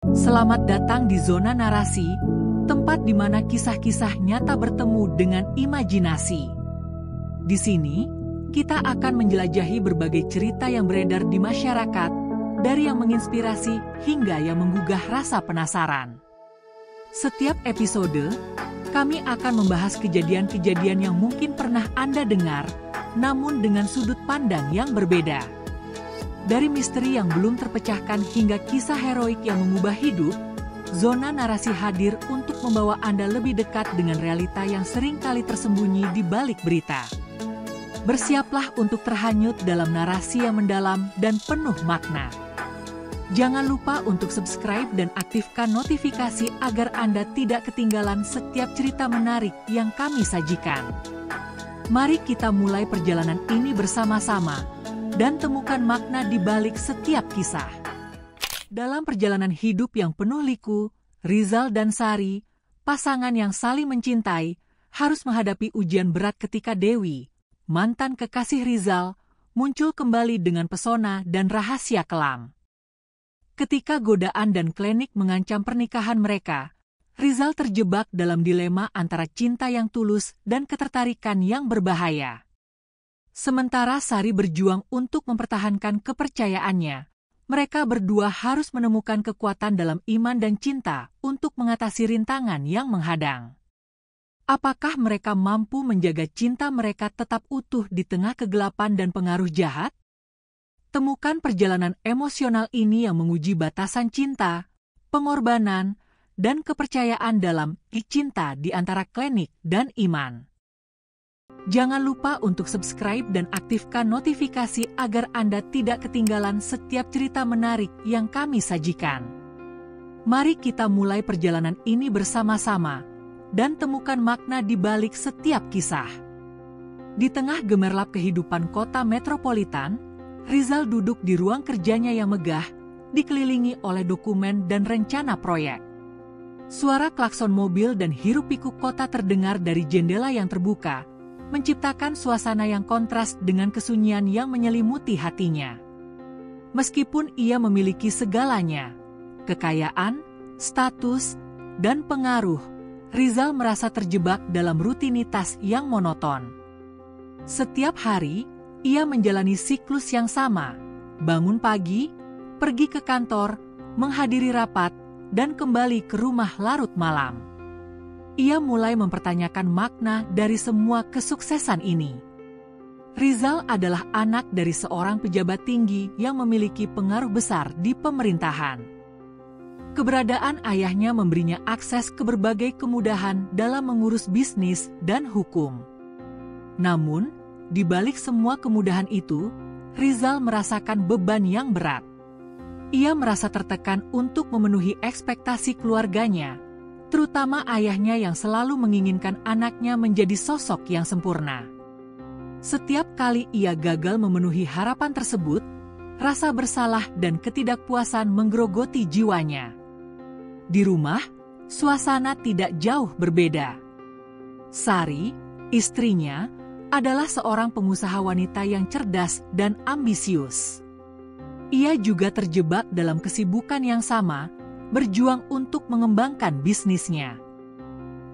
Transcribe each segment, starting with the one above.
Selamat datang di zona narasi, tempat di mana kisah-kisah nyata bertemu dengan imajinasi. Di sini, kita akan menjelajahi berbagai cerita yang beredar di masyarakat, dari yang menginspirasi hingga yang menggugah rasa penasaran. Setiap episode, kami akan membahas kejadian-kejadian yang mungkin pernah Anda dengar, namun dengan sudut pandang yang berbeda. Dari misteri yang belum terpecahkan hingga kisah heroik yang mengubah hidup, zona narasi hadir untuk membawa Anda lebih dekat dengan realita yang seringkali tersembunyi di balik berita. Bersiaplah untuk terhanyut dalam narasi yang mendalam dan penuh makna. Jangan lupa untuk subscribe dan aktifkan notifikasi agar Anda tidak ketinggalan setiap cerita menarik yang kami sajikan. Mari kita mulai perjalanan ini bersama-sama dan temukan makna di balik setiap kisah. Dalam perjalanan hidup yang penuh liku, Rizal dan Sari, pasangan yang saling mencintai, harus menghadapi ujian berat ketika Dewi, mantan kekasih Rizal, muncul kembali dengan pesona dan rahasia kelam. Ketika godaan dan klinik mengancam pernikahan mereka, Rizal terjebak dalam dilema antara cinta yang tulus dan ketertarikan yang berbahaya. Sementara Sari berjuang untuk mempertahankan kepercayaannya, mereka berdua harus menemukan kekuatan dalam iman dan cinta untuk mengatasi rintangan yang menghadang. Apakah mereka mampu menjaga cinta mereka tetap utuh di tengah kegelapan dan pengaruh jahat? Temukan perjalanan emosional ini yang menguji batasan cinta, pengorbanan, dan kepercayaan dalam cinta di antara klinik dan iman. Jangan lupa untuk subscribe dan aktifkan notifikasi agar Anda tidak ketinggalan setiap cerita menarik yang kami sajikan. Mari kita mulai perjalanan ini bersama-sama dan temukan makna di balik setiap kisah. Di tengah gemerlap kehidupan kota metropolitan, Rizal duduk di ruang kerjanya yang megah, dikelilingi oleh dokumen dan rencana proyek. Suara klakson mobil dan hiruk-pikuk kota terdengar dari jendela yang terbuka, menciptakan suasana yang kontras dengan kesunyian yang menyelimuti hatinya. Meskipun ia memiliki segalanya, kekayaan, status, dan pengaruh, Rizal merasa terjebak dalam rutinitas yang monoton. Setiap hari, ia menjalani siklus yang sama, bangun pagi, pergi ke kantor, menghadiri rapat, dan kembali ke rumah larut malam. Ia mulai mempertanyakan makna dari semua kesuksesan ini. Rizal adalah anak dari seorang pejabat tinggi yang memiliki pengaruh besar di pemerintahan. Keberadaan ayahnya memberinya akses ke berbagai kemudahan dalam mengurus bisnis dan hukum. Namun, di balik semua kemudahan itu, Rizal merasakan beban yang berat. Ia merasa tertekan untuk memenuhi ekspektasi keluarganya, terutama ayahnya yang selalu menginginkan anaknya menjadi sosok yang sempurna. Setiap kali ia gagal memenuhi harapan tersebut, rasa bersalah dan ketidakpuasan menggerogoti jiwanya. Di rumah, suasana tidak jauh berbeda. Sari, istrinya, adalah seorang pengusaha wanita yang cerdas dan ambisius. Ia juga terjebak dalam kesibukan yang sama, berjuang untuk mengembangkan bisnisnya.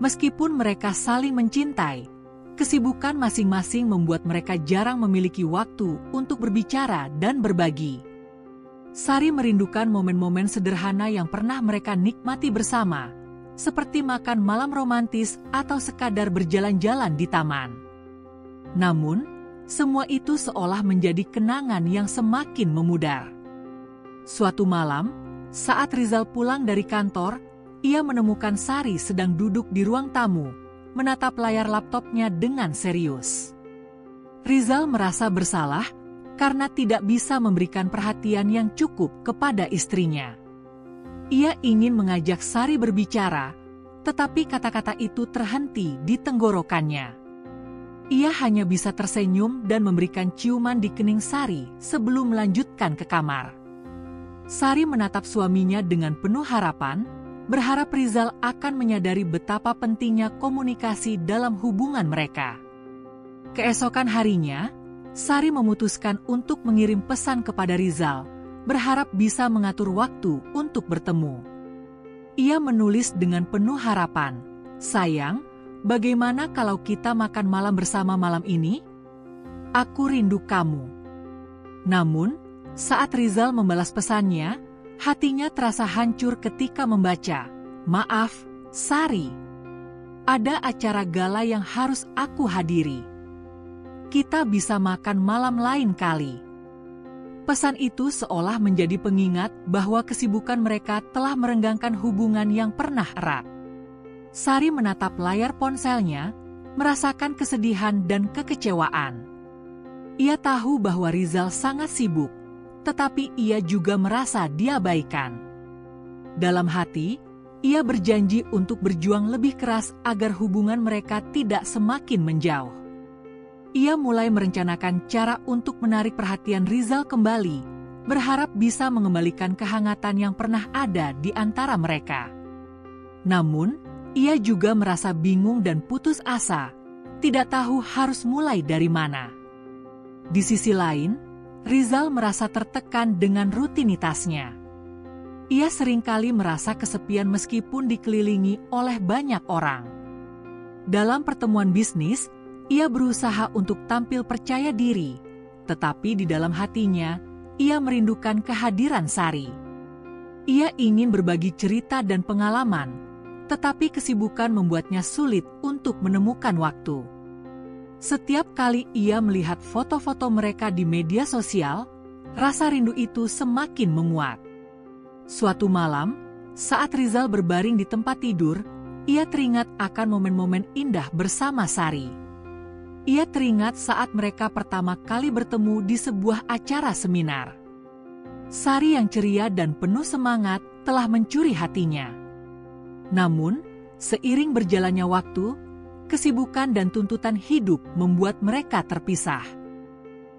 Meskipun mereka saling mencintai, kesibukan masing-masing membuat mereka jarang memiliki waktu untuk berbicara dan berbagi. Sari merindukan momen-momen sederhana yang pernah mereka nikmati bersama, seperti makan malam romantis atau sekadar berjalan-jalan di taman. Namun, semua itu seolah menjadi kenangan yang semakin memudar. Suatu malam, saat Rizal pulang dari kantor, ia menemukan Sari sedang duduk di ruang tamu, menatap layar laptopnya dengan serius. Rizal merasa bersalah karena tidak bisa memberikan perhatian yang cukup kepada istrinya. Ia ingin mengajak Sari berbicara, tetapi kata-kata itu terhenti di tenggorokannya. Ia hanya bisa tersenyum dan memberikan ciuman di kening Sari sebelum melanjutkan ke kamar. Sari menatap suaminya dengan penuh harapan, berharap Rizal akan menyadari betapa pentingnya komunikasi dalam hubungan mereka. Keesokan harinya, Sari memutuskan untuk mengirim pesan kepada Rizal, berharap bisa mengatur waktu untuk bertemu. Ia menulis dengan penuh harapan, "Sayang, bagaimana kalau kita makan malam bersama malam ini? Aku rindu kamu." Namun, saat Rizal membalas pesannya, hatinya terasa hancur ketika membaca, "Maaf, Sari. Ada acara gala yang harus aku hadiri. Kita bisa makan malam lain kali." Pesan itu seolah menjadi pengingat bahwa kesibukan mereka telah merenggangkan hubungan yang pernah erat. Sari menatap layar ponselnya, merasakan kesedihan dan kekecewaan. Ia tahu bahwa Rizal sangat sibuk, tetapi ia juga merasa diabaikan. Dalam hati, ia berjanji untuk berjuang lebih keras agar hubungan mereka tidak semakin menjauh. Ia mulai merencanakan cara untuk menarik perhatian Rizal kembali, berharap bisa mengembalikan kehangatan yang pernah ada di antara mereka. Namun, ia juga merasa bingung dan putus asa, tidak tahu harus mulai dari mana. Di sisi lain, Rizal merasa tertekan dengan rutinitasnya. Ia seringkali merasa kesepian meskipun dikelilingi oleh banyak orang. Dalam pertemuan bisnis, ia berusaha untuk tampil percaya diri, tetapi di dalam hatinya, ia merindukan kehadiran Sari. Ia ingin berbagi cerita dan pengalaman, tetapi kesibukan membuatnya sulit untuk menemukan waktu. Setiap kali ia melihat foto-foto mereka di media sosial, rasa rindu itu semakin menguat. Suatu malam, saat Rizal berbaring di tempat tidur, ia teringat akan momen-momen indah bersama Sari. Ia teringat saat mereka pertama kali bertemu di sebuah acara seminar. Sari yang ceria dan penuh semangat telah mencuri hatinya. Namun, seiring berjalannya waktu, kesibukan dan tuntutan hidup membuat mereka terpisah.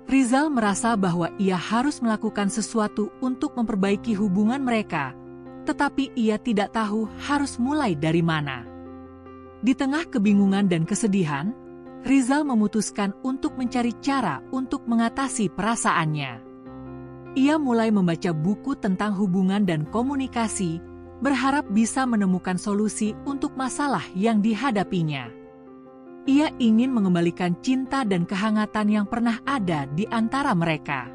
Rizal merasa bahwa ia harus melakukan sesuatu untuk memperbaiki hubungan mereka, tetapi ia tidak tahu harus mulai dari mana. Di tengah kebingungan dan kesedihan, Rizal memutuskan untuk mencari cara untuk mengatasi perasaannya. Ia mulai membaca buku tentang hubungan dan komunikasi, berharap bisa menemukan solusi untuk masalah yang dihadapinya. Ia ingin mengembalikan cinta dan kehangatan yang pernah ada di antara mereka.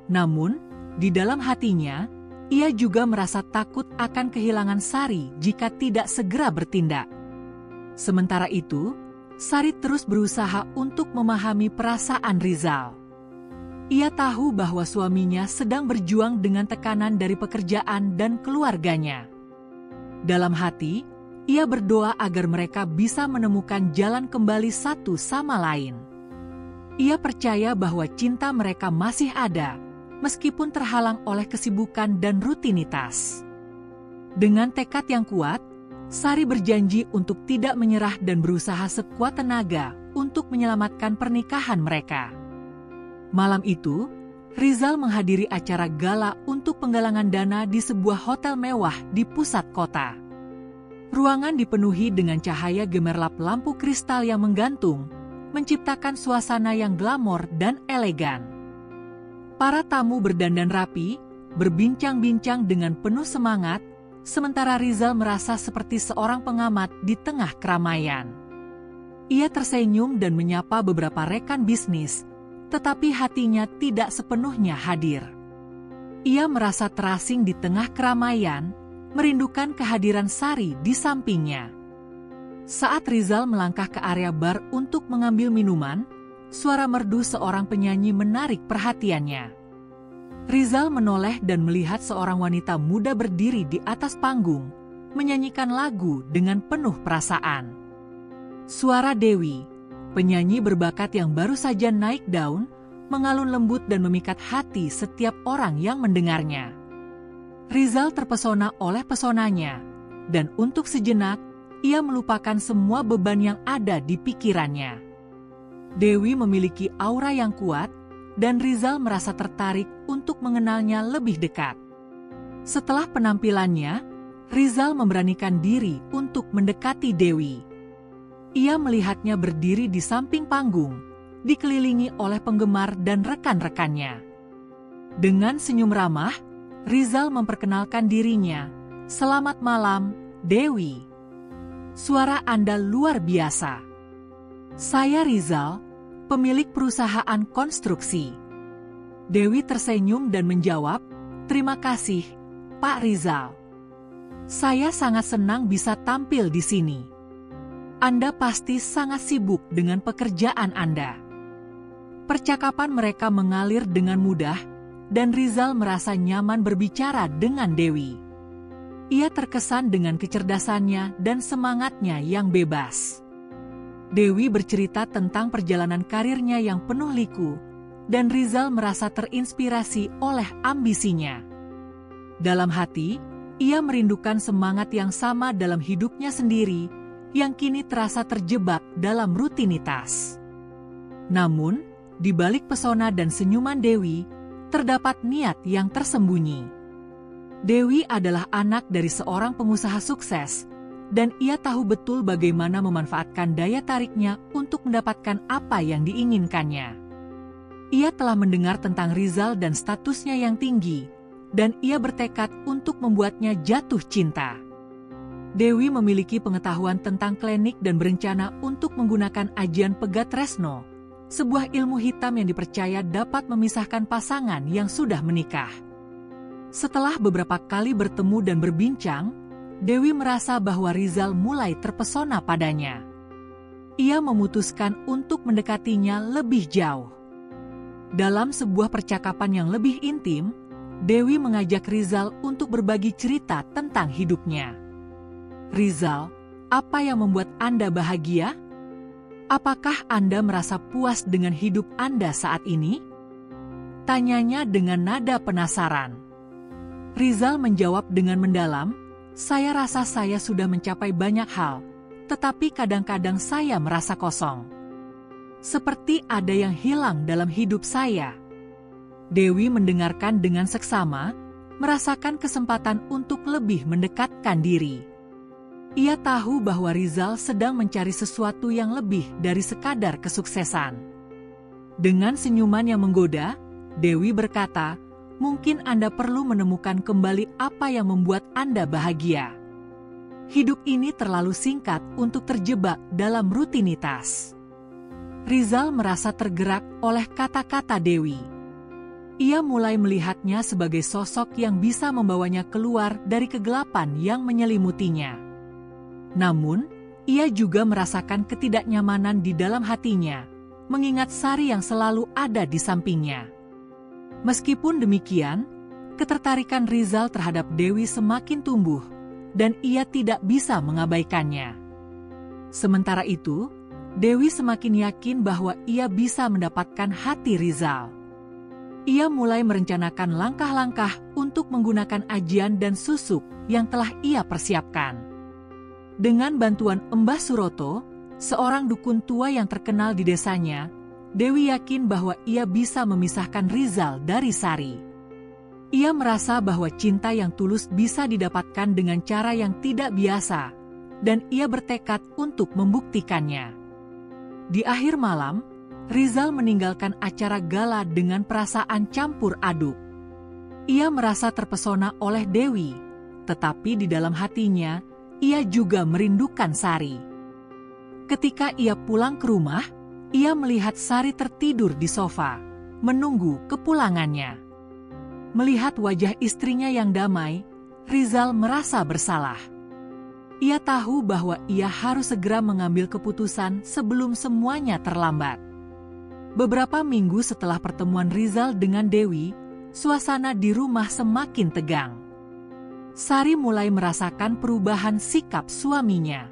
Namun, di dalam hatinya, ia juga merasa takut akan kehilangan Sari jika tidak segera bertindak. Sementara itu, Sari terus berusaha untuk memahami perasaan Rizal. Ia tahu bahwa suaminya sedang berjuang dengan tekanan dari pekerjaan dan keluarganya. Dalam hati, ia berdoa agar mereka bisa menemukan jalan kembali satu sama lain. Ia percaya bahwa cinta mereka masih ada, meskipun terhalang oleh kesibukan dan rutinitas. Dengan tekad yang kuat, Sari berjanji untuk tidak menyerah dan berusaha sekuat tenaga untuk menyelamatkan pernikahan mereka. Malam itu, Rizal menghadiri acara gala untuk penggalangan dana di sebuah hotel mewah di pusat kota. Ruangan dipenuhi dengan cahaya gemerlap lampu kristal yang menggantung, menciptakan suasana yang glamor dan elegan. Para tamu berdandan rapi, berbincang-bincang dengan penuh semangat, sementara Rizal merasa seperti seorang pengamat di tengah keramaian. Ia tersenyum dan menyapa beberapa rekan bisnis, tetapi hatinya tidak sepenuhnya hadir. Ia merasa terasing di tengah keramaian, merindukan kehadiran Sari di sampingnya. Saat Rizal melangkah ke area bar untuk mengambil minuman, suara merdu seorang penyanyi menarik perhatiannya. Rizal menoleh dan melihat seorang wanita muda berdiri di atas panggung, menyanyikan lagu dengan penuh perasaan. Suara Dewi, penyanyi berbakat yang baru saja naik daun, mengalun lembut dan memikat hati setiap orang yang mendengarnya. Rizal terpesona oleh pesonanya, dan untuk sejenak, ia melupakan semua beban yang ada di pikirannya. Dewi memiliki aura yang kuat, dan Rizal merasa tertarik untuk mengenalnya lebih dekat. Setelah penampilannya, Rizal memberanikan diri untuk mendekati Dewi. Ia melihatnya berdiri di samping panggung, dikelilingi oleh penggemar dan rekan-rekannya. Dengan senyum ramah, Rizal memperkenalkan dirinya, "Selamat malam, Dewi. Suara Anda luar biasa. Saya Rizal, pemilik perusahaan konstruksi." Dewi tersenyum dan menjawab, "Terima kasih, Pak Rizal. Saya sangat senang bisa tampil di sini. Anda pasti sangat sibuk dengan pekerjaan Anda." Percakapan mereka mengalir dengan mudah, dan Rizal merasa nyaman berbicara dengan Dewi. Ia terkesan dengan kecerdasannya dan semangatnya yang bebas. Dewi bercerita tentang perjalanan karirnya yang penuh liku, dan Rizal merasa terinspirasi oleh ambisinya. Dalam hati, ia merindukan semangat yang sama dalam hidupnya sendiri, yang kini terasa terjebak dalam rutinitas. Namun, di balik pesona dan senyuman Dewi, terdapat niat yang tersembunyi. Dewi adalah anak dari seorang pengusaha sukses, dan ia tahu betul bagaimana memanfaatkan daya tariknya untuk mendapatkan apa yang diinginkannya. Ia telah mendengar tentang Rizal dan statusnya yang tinggi, dan ia bertekad untuk membuatnya jatuh cinta. Dewi memiliki pengetahuan tentang klinik dan berencana untuk menggunakan ajian Pegatresno, sebuah ilmu hitam yang dipercaya dapat memisahkan pasangan yang sudah menikah. Setelah beberapa kali bertemu dan berbincang, Dewi merasa bahwa Rizal mulai terpesona padanya. Ia memutuskan untuk mendekatinya lebih jauh. Dalam sebuah percakapan yang lebih intim, Dewi mengajak Rizal untuk berbagi cerita tentang hidupnya. "Rizal, apa yang membuat Anda bahagia? Apakah Anda merasa puas dengan hidup Anda saat ini?" tanyanya dengan nada penasaran. Rizal menjawab dengan mendalam, "Saya rasa saya sudah mencapai banyak hal, tetapi kadang-kadang saya merasa kosong. Seperti ada yang hilang dalam hidup saya." Dewi mendengarkan dengan seksama, merasakan kesempatan untuk lebih mendekatkan diri. Ia tahu bahwa Rizal sedang mencari sesuatu yang lebih dari sekadar kesuksesan. Dengan senyuman yang menggoda, Dewi berkata, "Mungkin Anda perlu menemukan kembali apa yang membuat Anda bahagia. Hidup ini terlalu singkat untuk terjebak dalam rutinitas." Rizal merasa tergerak oleh kata-kata Dewi. Ia mulai melihatnya sebagai sosok yang bisa membawanya keluar dari kegelapan yang menyelimutinya. Namun, ia juga merasakan ketidaknyamanan di dalam hatinya, mengingat Sari yang selalu ada di sampingnya. Meskipun demikian, ketertarikan Rizal terhadap Dewi semakin tumbuh, dan ia tidak bisa mengabaikannya. Sementara itu, Dewi semakin yakin bahwa ia bisa mendapatkan hati Rizal. Ia mulai merencanakan langkah-langkah untuk menggunakan ajian dan susuk yang telah ia persiapkan. Dengan bantuan Mbah Suroto, seorang dukun tua yang terkenal di desanya, Dewi yakin bahwa ia bisa memisahkan Rizal dari Sari. Ia merasa bahwa cinta yang tulus bisa didapatkan dengan cara yang tidak biasa, dan ia bertekad untuk membuktikannya. Di akhir malam, Rizal meninggalkan acara gala dengan perasaan campur aduk. Ia merasa terpesona oleh Dewi, tetapi di dalam hatinya, ia juga merindukan Sari. Ketika ia pulang ke rumah, ia melihat Sari tertidur di sofa, menunggu kepulangannya. Melihat wajah istrinya yang damai, Rizal merasa bersalah. Ia tahu bahwa ia harus segera mengambil keputusan sebelum semuanya terlambat. Beberapa minggu setelah pertemuan Rizal dengan Dewi, suasana di rumah semakin tegang. Sari mulai merasakan perubahan sikap suaminya.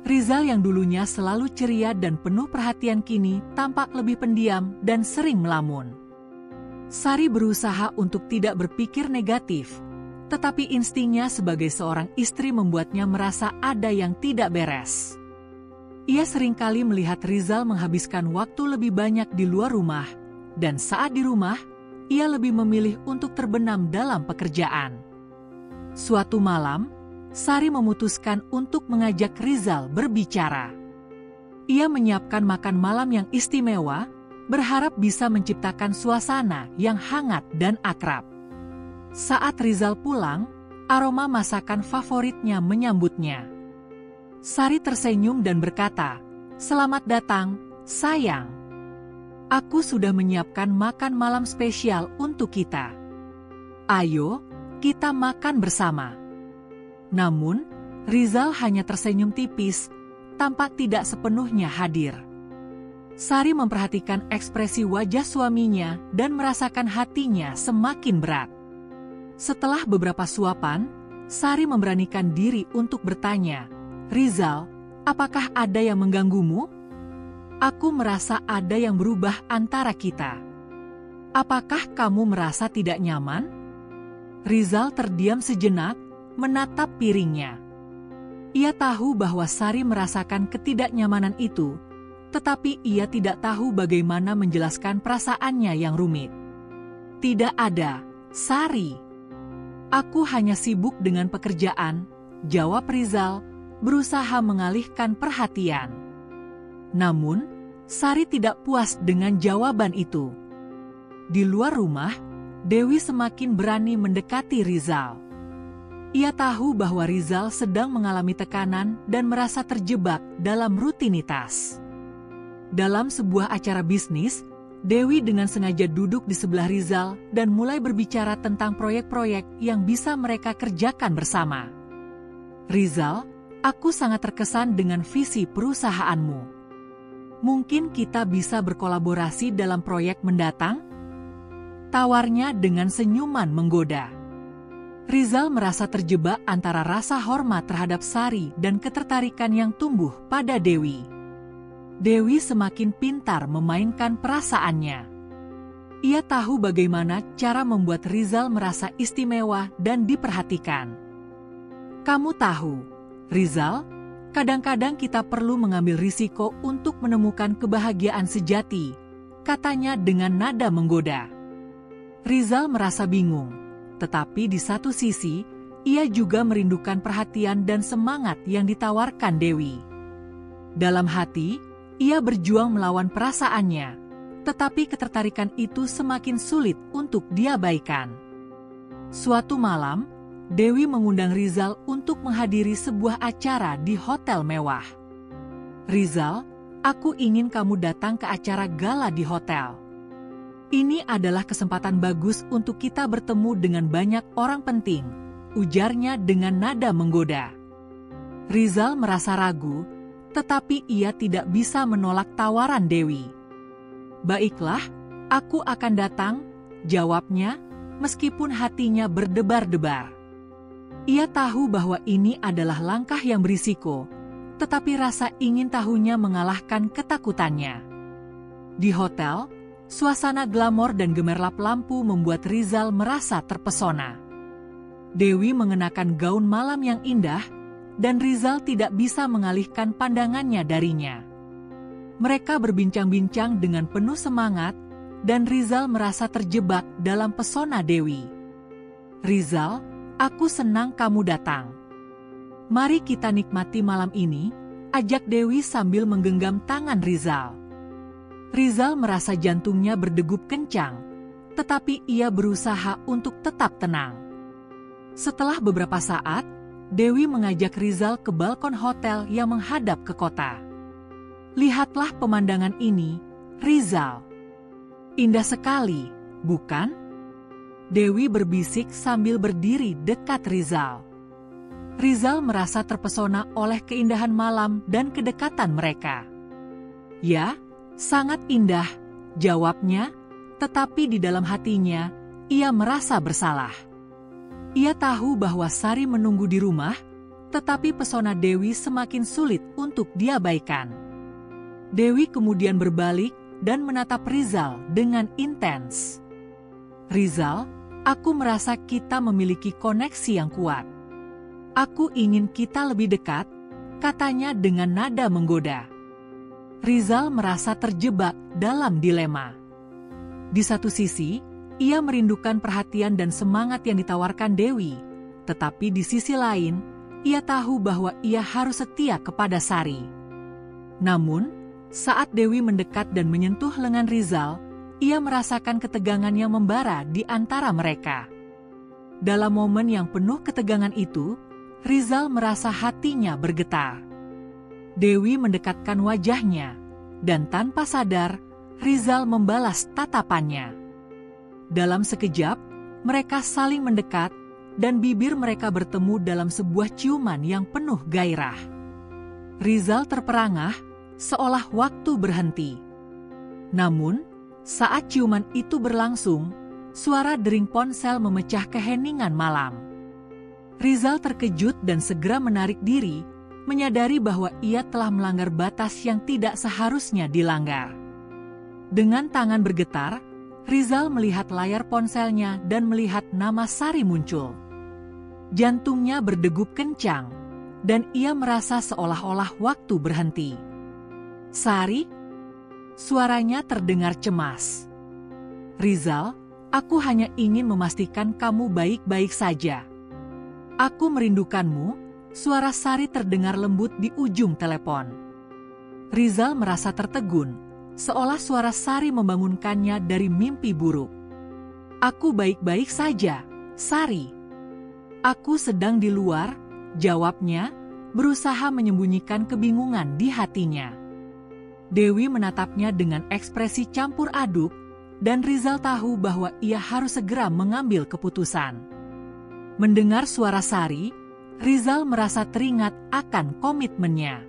Rizal yang dulunya selalu ceria dan penuh perhatian kini tampak lebih pendiam dan sering melamun. Sari berusaha untuk tidak berpikir negatif, tetapi instingnya sebagai seorang istri membuatnya merasa ada yang tidak beres. Ia seringkali melihat Rizal menghabiskan waktu lebih banyak di luar rumah, dan saat di rumah, ia lebih memilih untuk terbenam dalam pekerjaan. Suatu malam, Sari memutuskan untuk mengajak Rizal berbicara. Ia menyiapkan makan malam yang istimewa, berharap bisa menciptakan suasana yang hangat dan akrab. Saat Rizal pulang, Aroma masakan favoritnya menyambutnya. Sari tersenyum dan berkata, "Selamat datang, sayang. Aku sudah menyiapkan makan malam spesial untuk kita. Ayo, kita makan bersama." Namun, Rizal hanya tersenyum tipis, tampak tidak sepenuhnya hadir. Sari memperhatikan ekspresi wajah suaminya dan merasakan hatinya semakin berat. Setelah beberapa suapan, Sari memberanikan diri untuk bertanya, "Rizal, apakah ada yang mengganggumu? Aku merasa ada yang berubah antara kita. Apakah kamu merasa tidak nyaman?" Rizal terdiam sejenak, menatap piringnya. Ia tahu bahwa Sari merasakan ketidaknyamanan itu, tetapi ia tidak tahu bagaimana menjelaskan perasaannya yang rumit. "Tidak ada, Sari. Aku hanya sibuk dengan pekerjaan," jawab Rizal, berusaha mengalihkan perhatian. Namun, Sari tidak puas dengan jawaban itu. Di luar rumah, Dewi semakin berani mendekati Rizal. Ia tahu bahwa Rizal sedang mengalami tekanan dan merasa terjebak dalam rutinitas. Dalam sebuah acara bisnis, Dewi dengan sengaja duduk di sebelah Rizal dan mulai berbicara tentang proyek-proyek yang bisa mereka kerjakan bersama. "Rizal, aku sangat terkesan dengan visi perusahaanmu. Mungkin kita bisa berkolaborasi dalam proyek mendatang?" tawarnya dengan senyuman menggoda. Rizal merasa terjebak antara rasa hormat terhadap Sari dan ketertarikan yang tumbuh pada Dewi. Dewi semakin pintar memainkan perasaannya. Ia tahu bagaimana cara membuat Rizal merasa istimewa dan diperhatikan. "Kamu tahu, Rizal, kadang-kadang kita perlu mengambil risiko untuk menemukan kebahagiaan sejati," katanya dengan nada menggoda. Rizal merasa bingung, tetapi di satu sisi, ia juga merindukan perhatian dan semangat yang ditawarkan Dewi. Dalam hati, ia berjuang melawan perasaannya, tetapi ketertarikan itu semakin sulit untuk diabaikan. Suatu malam, Dewi mengundang Rizal untuk menghadiri sebuah acara di hotel mewah. "Rizal, aku ingin kamu datang ke acara gala di hotel. Ini adalah kesempatan bagus untuk kita bertemu dengan banyak orang penting," ujarnya dengan nada menggoda. Rizal merasa ragu, tetapi ia tidak bisa menolak tawaran Dewi. "Baiklah, aku akan datang," jawabnya, meskipun hatinya berdebar-debar. Ia tahu bahwa ini adalah langkah yang berisiko, tetapi rasa ingin tahunya mengalahkan ketakutannya. Di hotel, suasana glamor dan gemerlap lampu membuat Rizal merasa terpesona. Dewi mengenakan gaun malam yang indah, dan Rizal tidak bisa mengalihkan pandangannya darinya. Mereka berbincang-bincang dengan penuh semangat, dan Rizal merasa terjebak dalam pesona Dewi. "Rizal, aku senang kamu datang. Mari kita nikmati malam ini," ajak Dewi sambil menggenggam tangan Rizal. Rizal merasa jantungnya berdegup kencang, tetapi ia berusaha untuk tetap tenang. Setelah beberapa saat, Dewi mengajak Rizal ke balkon hotel yang menghadap ke kota. "Lihatlah pemandangan ini, Rizal. Indah sekali, bukan?" Dewi berbisik sambil berdiri dekat Rizal. Rizal merasa terpesona oleh keindahan malam dan kedekatan mereka. "Ya, sangat indah," jawabnya, tetapi di dalam hatinya, ia merasa bersalah. Ia tahu bahwa Sari menunggu di rumah, tetapi pesona Dewi semakin sulit untuk diabaikan. Dewi kemudian berbalik dan menatap Rizal dengan intens. "Rizal, aku merasa kita memiliki koneksi yang kuat. Aku ingin kita lebih dekat," katanya dengan nada menggoda. Rizal merasa terjebak dalam dilema. Di satu sisi, ia merindukan perhatian dan semangat yang ditawarkan Dewi, tetapi di sisi lain, ia tahu bahwa ia harus setia kepada Sari. Namun, saat Dewi mendekat dan menyentuh lengan Rizal, ia merasakan ketegangan yang membara di antara mereka. Dalam momen yang penuh ketegangan itu, Rizal merasa hatinya bergetar. Dewi mendekatkan wajahnya, dan tanpa sadar, Rizal membalas tatapannya. Dalam sekejap, mereka saling mendekat, dan bibir mereka bertemu dalam sebuah ciuman yang penuh gairah. Rizal terperangah, seolah waktu berhenti. Namun, saat ciuman itu berlangsung, suara dering ponsel memecah keheningan malam. Rizal terkejut dan segera menarik diri, menyadari bahwa ia telah melanggar batas yang tidak seharusnya dilanggar. Dengan tangan bergetar, Rizal melihat layar ponselnya dan melihat nama Sari muncul. Jantungnya berdegup kencang, dan ia merasa seolah-olah waktu berhenti. "Sari?" Suaranya terdengar cemas. "Rizal, aku hanya ingin memastikan kamu baik-baik saja. Aku merindukanmu," suara Sari terdengar lembut di ujung telepon. Rizal merasa tertegun, seolah suara Sari membangunkannya dari mimpi buruk. "Aku baik-baik saja, Sari." "Aku sedang di luar," jawabnya, berusaha menyembunyikan kebingungan di hatinya. Dewi menatapnya dengan ekspresi campur aduk, dan Rizal tahu bahwa ia harus segera mengambil keputusan. Mendengar suara Sari, Rizal merasa teringat akan komitmennya.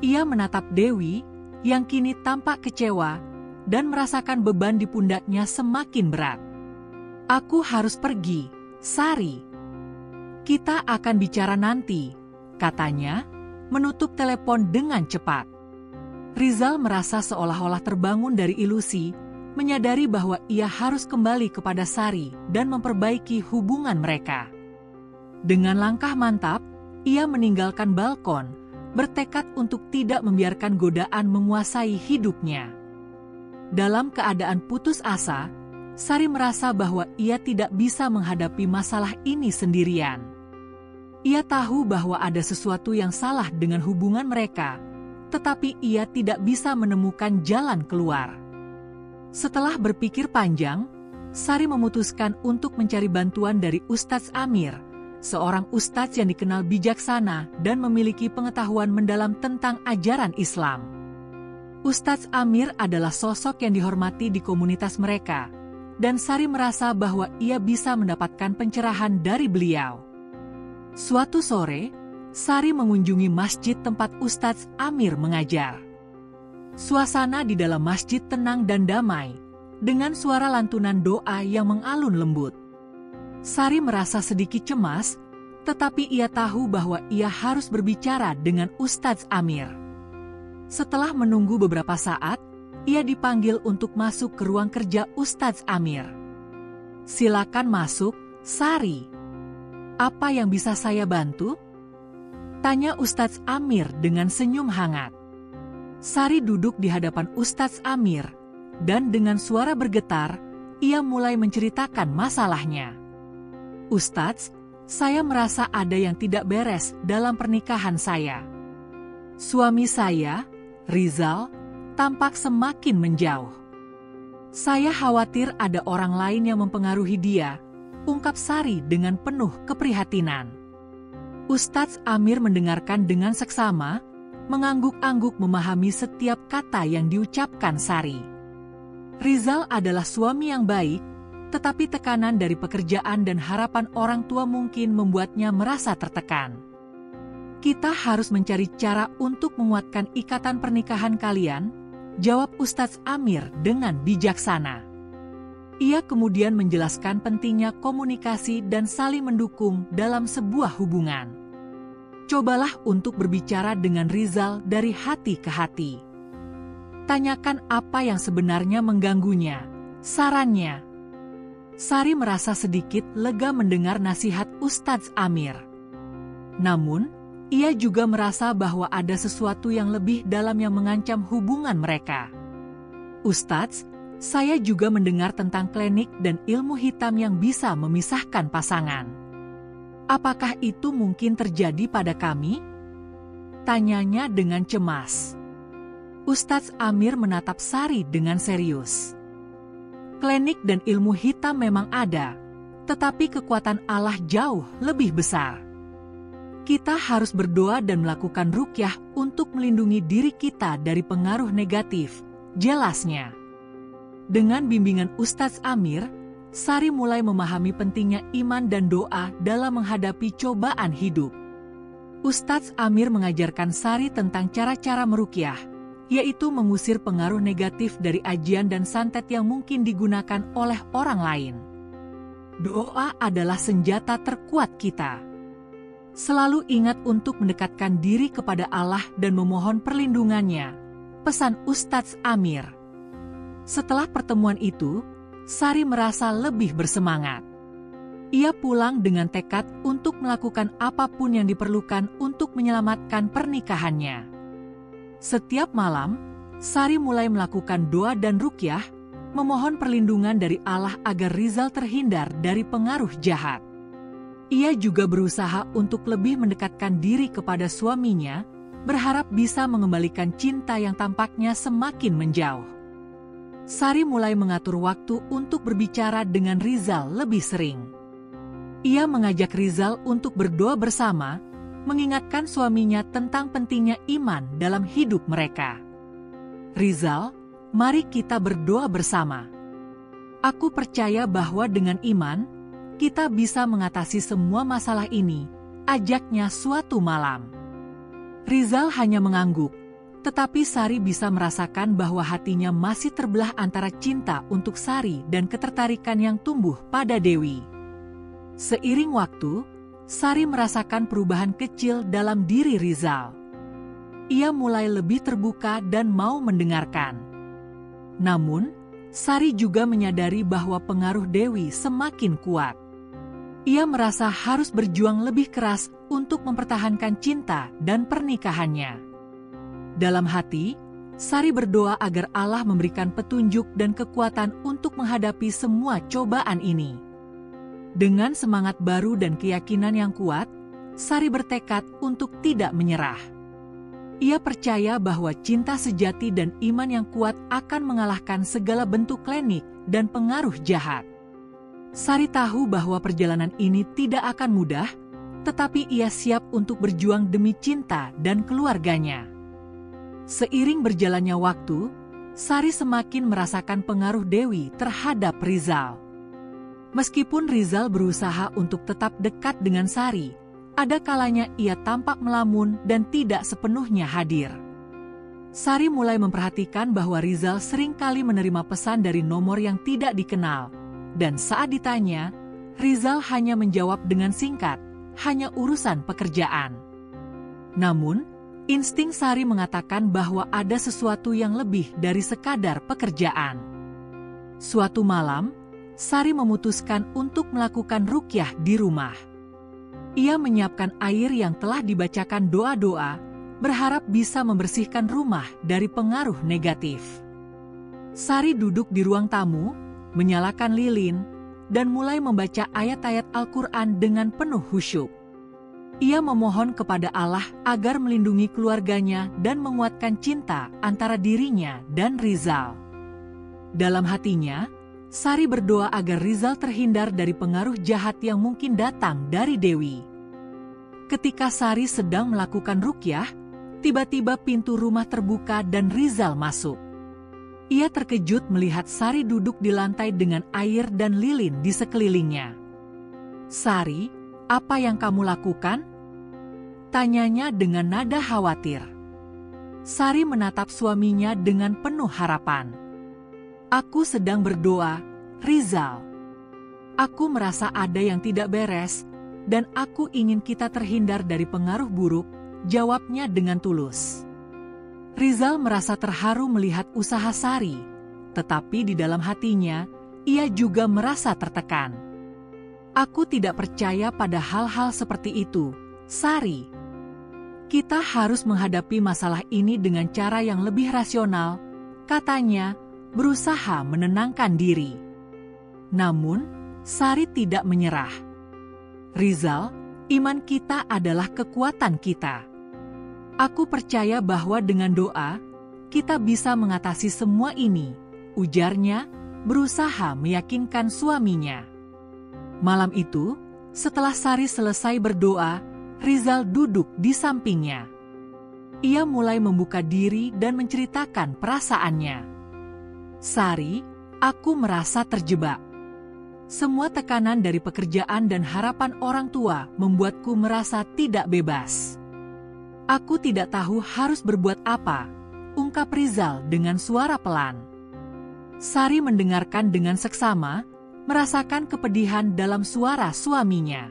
Ia menatap Dewi, yang kini tampak kecewa, dan merasakan beban di pundaknya semakin berat. "Aku harus pergi, Sari. Kita akan bicara nanti," katanya, menutup telepon dengan cepat. Rizal merasa seolah-olah terbangun dari ilusi, menyadari bahwa ia harus kembali kepada Sari dan memperbaiki hubungan mereka. Dengan langkah mantap, ia meninggalkan balkon, bertekad untuk tidak membiarkan godaan menguasai hidupnya. Dalam keadaan putus asa, Sari merasa bahwa ia tidak bisa menghadapi masalah ini sendirian. Ia tahu bahwa ada sesuatu yang salah dengan hubungan mereka, tetapi ia tidak bisa menemukan jalan keluar. Setelah berpikir panjang, Sari memutuskan untuk mencari bantuan dari Ustadz Amir, seorang ustadz yang dikenal bijaksana dan memiliki pengetahuan mendalam tentang ajaran Islam. Ustadz Amir adalah sosok yang dihormati di komunitas mereka, dan Sari merasa bahwa ia bisa mendapatkan pencerahan dari beliau. Suatu sore, Sari mengunjungi masjid tempat Ustadz Amir mengajar. Suasana di dalam masjid tenang dan damai, dengan suara lantunan doa yang mengalun lembut. Sari merasa sedikit cemas, tetapi ia tahu bahwa ia harus berbicara dengan Ustadz Amir. Setelah menunggu beberapa saat, ia dipanggil untuk masuk ke ruang kerja Ustadz Amir. "Silakan masuk, Sari. Apa yang bisa saya bantu?" tanya Ustadz Amir dengan senyum hangat. Sari duduk di hadapan Ustadz Amir, dan dengan suara bergetar, ia mulai menceritakan masalahnya. "Ustadz, saya merasa ada yang tidak beres dalam pernikahan saya. Suami saya, Rizal, tampak semakin menjauh. Saya khawatir ada orang lain yang mempengaruhi dia," ungkap Sari dengan penuh keprihatinan. Ustadz Amir mendengarkan dengan seksama, mengangguk-angguk memahami setiap kata yang diucapkan Sari. Rizal adalah suami yang baik, tetapi tekanan dari pekerjaan dan harapan orang tua mungkin membuatnya merasa tertekan. "Kita harus mencari cara untuk menguatkan ikatan pernikahan kalian," jawab Ustadz Amir dengan bijaksana. Ia kemudian menjelaskan pentingnya komunikasi dan saling mendukung dalam sebuah hubungan. "Cobalah untuk berbicara dengan Rizal dari hati ke hati. Tanyakan apa yang sebenarnya mengganggunya," sarannya. Sari merasa sedikit lega mendengar nasihat Ustadz Amir. Namun, ia juga merasa bahwa ada sesuatu yang lebih dalam yang mengancam hubungan mereka. "Ustadz, saya juga mendengar tentang klinik dan ilmu hitam yang bisa memisahkan pasangan. Apakah itu mungkin terjadi pada kami?" tanyanya dengan cemas. Ustadz Amir menatap Sari dengan serius. "Klinik dan ilmu hitam memang ada, tetapi kekuatan Allah jauh lebih besar. Kita harus berdoa dan melakukan ruqyah untuk melindungi diri kita dari pengaruh negatif, jelasnya. Dengan bimbingan Ustadz Amir, Sari mulai memahami pentingnya iman dan doa dalam menghadapi cobaan hidup. Ustadz Amir mengajarkan Sari tentang cara-cara meruqyah, yaitu mengusir pengaruh negatif dari ajian dan santet yang mungkin digunakan oleh orang lain. Doa adalah senjata terkuat kita. Selalu ingat untuk mendekatkan diri kepada Allah dan memohon perlindungannya, pesan Ustadz Amir. Setelah pertemuan itu, Sari merasa lebih bersemangat. Ia pulang dengan tekad untuk melakukan apapun yang diperlukan untuk menyelamatkan pernikahannya. Setiap malam, Sari mulai melakukan doa dan ruqyah, memohon perlindungan dari Allah agar Rizal terhindar dari pengaruh jahat. Ia juga berusaha untuk lebih mendekatkan diri kepada suaminya, berharap bisa mengembalikan cinta yang tampaknya semakin menjauh. Sari mulai mengatur waktu untuk berbicara dengan Rizal lebih sering. Ia mengajak Rizal untuk berdoa bersama, mengingatkan suaminya tentang pentingnya iman dalam hidup mereka. Rizal, mari kita berdoa bersama. Aku percaya bahwa dengan iman, kita bisa mengatasi semua masalah ini, ajaknya suatu malam. Rizal hanya mengangguk, tetapi Sari bisa merasakan bahwa hatinya masih terbelah antara cinta untuk Sari dan ketertarikan yang tumbuh pada Dewi. Seiring waktu, Sari merasakan perubahan kecil dalam diri Rizal. Ia mulai lebih terbuka dan mau mendengarkan. Namun, Sari juga menyadari bahwa pengaruh Dewi semakin kuat. Ia merasa harus berjuang lebih keras untuk mempertahankan cinta dan pernikahannya. Dalam hati, Sari berdoa agar Allah memberikan petunjuk dan kekuatan untuk menghadapi semua cobaan ini. Dengan semangat baru dan keyakinan yang kuat, Sari bertekad untuk tidak menyerah. Ia percaya bahwa cinta sejati dan iman yang kuat akan mengalahkan segala bentuk klinik dan pengaruh jahat. Sari tahu bahwa perjalanan ini tidak akan mudah, tetapi ia siap untuk berjuang demi cinta dan keluarganya. Seiring berjalannya waktu, Sari semakin merasakan pengaruh Dewi terhadap Rizal. Meskipun Rizal berusaha untuk tetap dekat dengan Sari, ada kalanya ia tampak melamun dan tidak sepenuhnya hadir. Sari mulai memperhatikan bahwa Rizal seringkali menerima pesan dari nomor yang tidak dikenal, dan saat ditanya, Rizal hanya menjawab dengan singkat, hanya urusan pekerjaan. Namun, insting Sari mengatakan bahwa ada sesuatu yang lebih dari sekadar pekerjaan. Suatu malam, Sari memutuskan untuk melakukan ruqyah di rumah. Ia menyiapkan air yang telah dibacakan doa-doa, berharap bisa membersihkan rumah dari pengaruh negatif. Sari duduk di ruang tamu, menyalakan lilin, dan mulai membaca ayat-ayat Al-Quran dengan penuh khusyuk. Ia memohon kepada Allah agar melindungi keluarganya dan menguatkan cinta antara dirinya dan Rizal. Dalam hatinya, Sari berdoa agar Rizal terhindar dari pengaruh jahat yang mungkin datang dari Dewi. Ketika Sari sedang melakukan ruqyah, tiba-tiba pintu rumah terbuka dan Rizal masuk. Ia terkejut melihat Sari duduk di lantai dengan air dan lilin di sekelilingnya. "Sari, apa yang kamu lakukan?" tanyanya dengan nada khawatir. Sari menatap suaminya dengan penuh harapan. "Aku sedang berdoa, Rizal. Aku merasa ada yang tidak beres, dan aku ingin kita terhindar dari pengaruh buruk," jawabnya dengan tulus. Rizal merasa terharu melihat usaha Sari, tetapi di dalam hatinya, ia juga merasa tertekan. "Aku tidak percaya pada hal-hal seperti itu, Sari. Kita harus menghadapi masalah ini dengan cara yang lebih rasional," katanya, berusaha menenangkan diri. Namun, Sari tidak menyerah. "Rizal, iman kita adalah kekuatan kita. Aku percaya bahwa dengan doa, kita bisa mengatasi semua ini," ujarnya, berusaha meyakinkan suaminya. Malam itu, setelah Sari selesai berdoa, Rizal duduk di sampingnya. Ia mulai membuka diri dan menceritakan perasaannya. "Sari, aku merasa terjebak. Semua tekanan dari pekerjaan dan harapan orang tua membuatku merasa tidak bebas. Aku tidak tahu harus berbuat apa," ungkap Rizal dengan suara pelan. Sari mendengarkan dengan seksama, merasakan kepedihan dalam suara suaminya.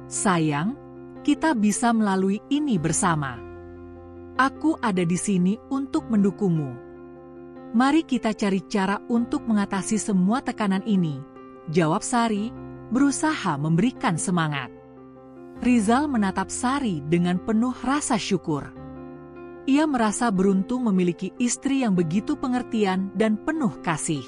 "Sayang, kita bisa melalui ini bersama. Aku ada di sini untuk mendukungmu. Mari kita cari cara untuk mengatasi semua tekanan ini," jawab Sari, berusaha memberikan semangat. Rizal menatap Sari dengan penuh rasa syukur. Ia merasa beruntung memiliki istri yang begitu pengertian dan penuh kasih.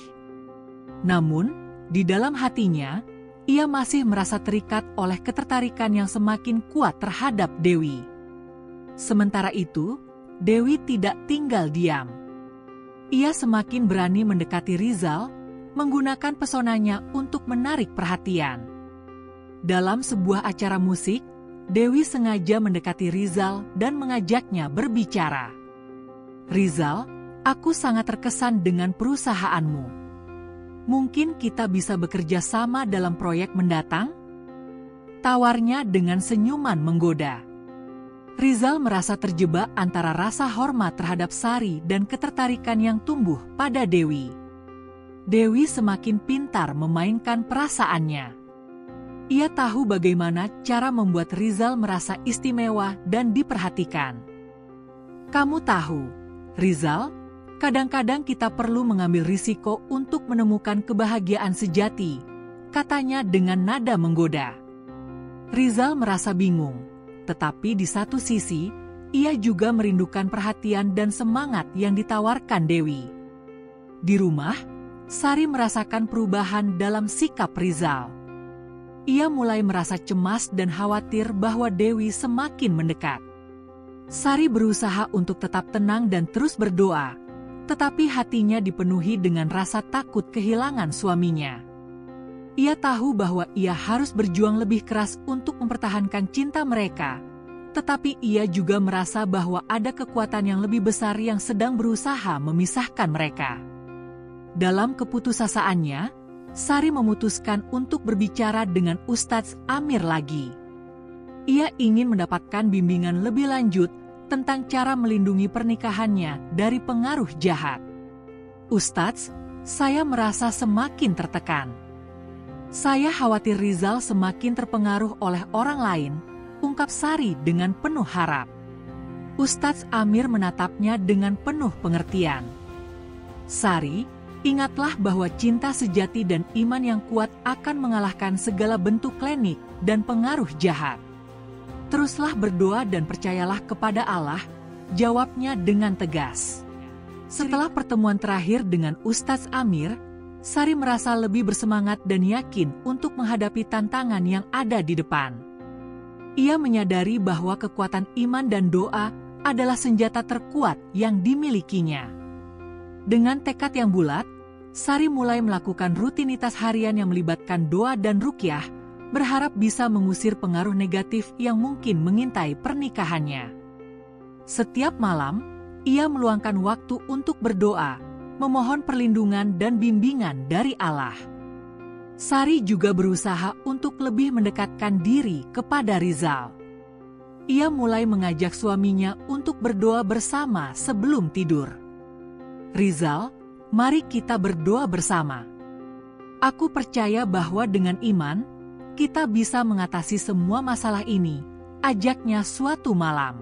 Namun, di dalam hatinya, ia masih merasa terikat oleh ketertarikan yang semakin kuat terhadap Dewi. Sementara itu, Dewi tidak tinggal diam. Ia semakin berani mendekati Rizal, menggunakan pesonanya untuk menarik perhatian. Dalam sebuah acara musik, Dewi sengaja mendekati Rizal dan mengajaknya berbicara. "Rizal, aku sangat terkesan dengan perusahaanmu. Mungkin kita bisa bekerja sama dalam proyek mendatang?" tawarnya dengan senyuman menggoda. Rizal merasa terjebak antara rasa hormat terhadap Sari dan ketertarikan yang tumbuh pada Dewi. Dewi semakin pintar memainkan perasaannya. Ia tahu bagaimana cara membuat Rizal merasa istimewa dan diperhatikan. "Kamu tahu, Rizal, kadang-kadang kita perlu mengambil risiko untuk menemukan kebahagiaan sejati," katanya dengan nada menggoda. Rizal merasa bingung, tetapi di satu sisi, ia juga merindukan perhatian dan semangat yang ditawarkan Dewi. Di rumah, Sari merasakan perubahan dalam sikap Rizal. Ia mulai merasa cemas dan khawatir bahwa Dewi semakin mendekat. Sari berusaha untuk tetap tenang dan terus berdoa, tetapi hatinya dipenuhi dengan rasa takut kehilangan suaminya. Ia tahu bahwa ia harus berjuang lebih keras untuk mempertahankan cinta mereka, tetapi ia juga merasa bahwa ada kekuatan yang lebih besar yang sedang berusaha memisahkan mereka. Dalam keputusasaan,nya Sari memutuskan untuk berbicara dengan Ustadz Amir lagi. Ia ingin mendapatkan bimbingan lebih lanjut tentang cara melindungi pernikahannya dari pengaruh jahat. "Ustadz, saya merasa semakin tertekan. Saya khawatir Rizal semakin terpengaruh oleh orang lain," ungkap Sari dengan penuh harap. Ustadz Amir menatapnya dengan penuh pengertian. "Sari, ingatlah bahwa cinta sejati dan iman yang kuat akan mengalahkan segala bentuk klinik dan pengaruh jahat. Teruslah berdoa dan percayalah kepada Allah," jawabnya dengan tegas. Setelah pertemuan terakhir dengan Ustadz Amir, Sari merasa lebih bersemangat dan yakin untuk menghadapi tantangan yang ada di depan. Ia menyadari bahwa kekuatan iman dan doa adalah senjata terkuat yang dimilikinya. Dengan tekad yang bulat, Sari mulai melakukan rutinitas harian yang melibatkan doa dan ruqyah, berharap bisa mengusir pengaruh negatif yang mungkin mengintai pernikahannya. Setiap malam, ia meluangkan waktu untuk berdoa, memohon perlindungan dan bimbingan dari Allah. Sari juga berusaha untuk lebih mendekatkan diri kepada Rizal. Ia mulai mengajak suaminya untuk berdoa bersama sebelum tidur. "Rizal, mari kita berdoa bersama. Aku percaya bahwa dengan iman, kita bisa mengatasi semua masalah ini," ajaknya suatu malam.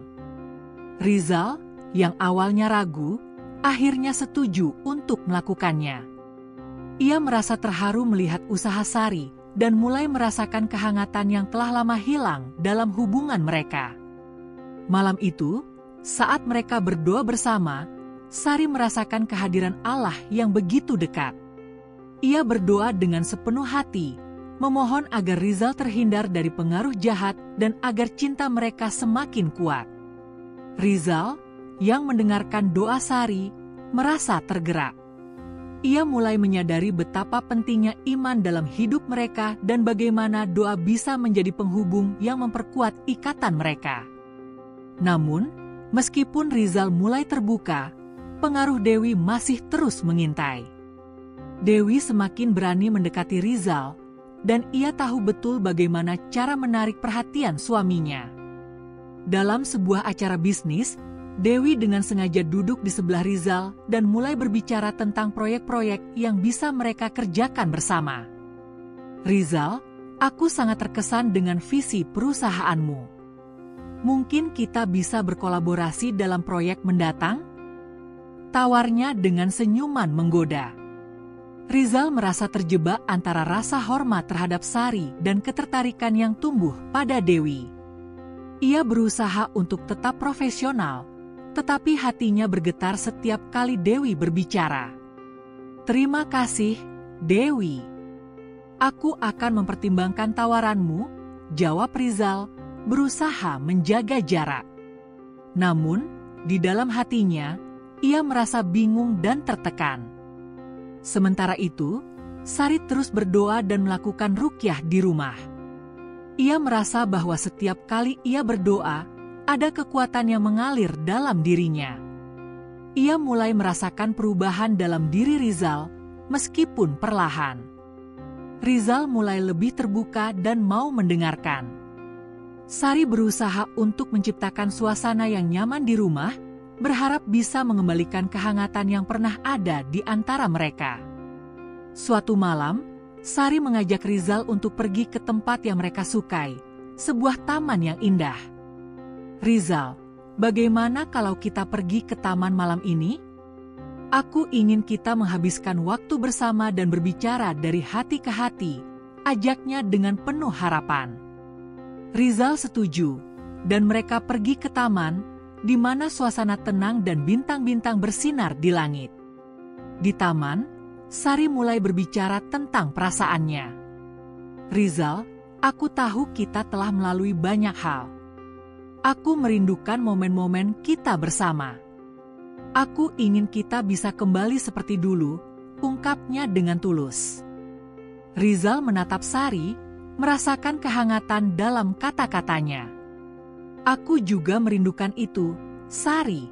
Rizal, yang awalnya ragu, akhirnya setuju untuk melakukannya. Ia merasa terharu melihat usaha Sari dan mulai merasakan kehangatan yang telah lama hilang dalam hubungan mereka. Malam itu, saat mereka berdoa bersama, Sari merasakan kehadiran Allah yang begitu dekat. Ia berdoa dengan sepenuh hati, memohon agar Rizal terhindar dari pengaruh jahat dan agar cinta mereka semakin kuat. Rizal, yang mendengarkan doa Sari, merasa tergerak. Ia mulai menyadari betapa pentingnya iman dalam hidup mereka dan bagaimana doa bisa menjadi penghubung yang memperkuat ikatan mereka. Namun, meskipun Rizal mulai terbuka, pengaruh Dewi masih terus mengintai. Dewi semakin berani mendekati Rizal, dan ia tahu betul bagaimana cara menarik perhatian suaminya. Dalam sebuah acara bisnis, Dewi dengan sengaja duduk di sebelah Rizal dan mulai berbicara tentang proyek-proyek yang bisa mereka kerjakan bersama. "Rizal, aku sangat terkesan dengan visi perusahaanmu. Mungkin kita bisa berkolaborasi dalam proyek mendatang?" tawarnya dengan senyuman menggoda. Rizal merasa terjebak antara rasa hormat terhadap Sari dan ketertarikan yang tumbuh pada Dewi. Ia berusaha untuk tetap profesional, tetapi hatinya bergetar setiap kali Dewi berbicara. "Terima kasih, Dewi. Aku akan mempertimbangkan tawaranmu," jawab Rizal, berusaha menjaga jarak. Namun, di dalam hatinya, ia merasa bingung dan tertekan. Sementara itu, Sari terus berdoa dan melakukan ruqyah di rumah. Ia merasa bahwa setiap kali ia berdoa, ada kekuatan yang mengalir dalam dirinya. Ia mulai merasakan perubahan dalam diri Rizal, meskipun perlahan. Rizal mulai lebih terbuka dan mau mendengarkan. Sari berusaha untuk menciptakan suasana yang nyaman di rumah, berharap bisa mengembalikan kehangatan yang pernah ada di antara mereka. Suatu malam, Sari mengajak Rizal untuk pergi ke tempat yang mereka sukai, sebuah taman yang indah. "Rizal, bagaimana kalau kita pergi ke taman malam ini? Aku ingin kita menghabiskan waktu bersama dan berbicara dari hati ke hati," ajaknya dengan penuh harapan. Rizal setuju, dan mereka pergi ke taman, di mana suasana tenang dan bintang-bintang bersinar di langit. Di taman, Sari mulai berbicara tentang perasaannya. "Rizal, aku tahu kita telah melalui banyak hal. Aku merindukan momen-momen kita bersama. Aku ingin kita bisa kembali seperti dulu," ungkapnya dengan tulus. Rizal menatap Sari, merasakan kehangatan dalam kata-katanya. "Aku juga merindukan itu, Sari.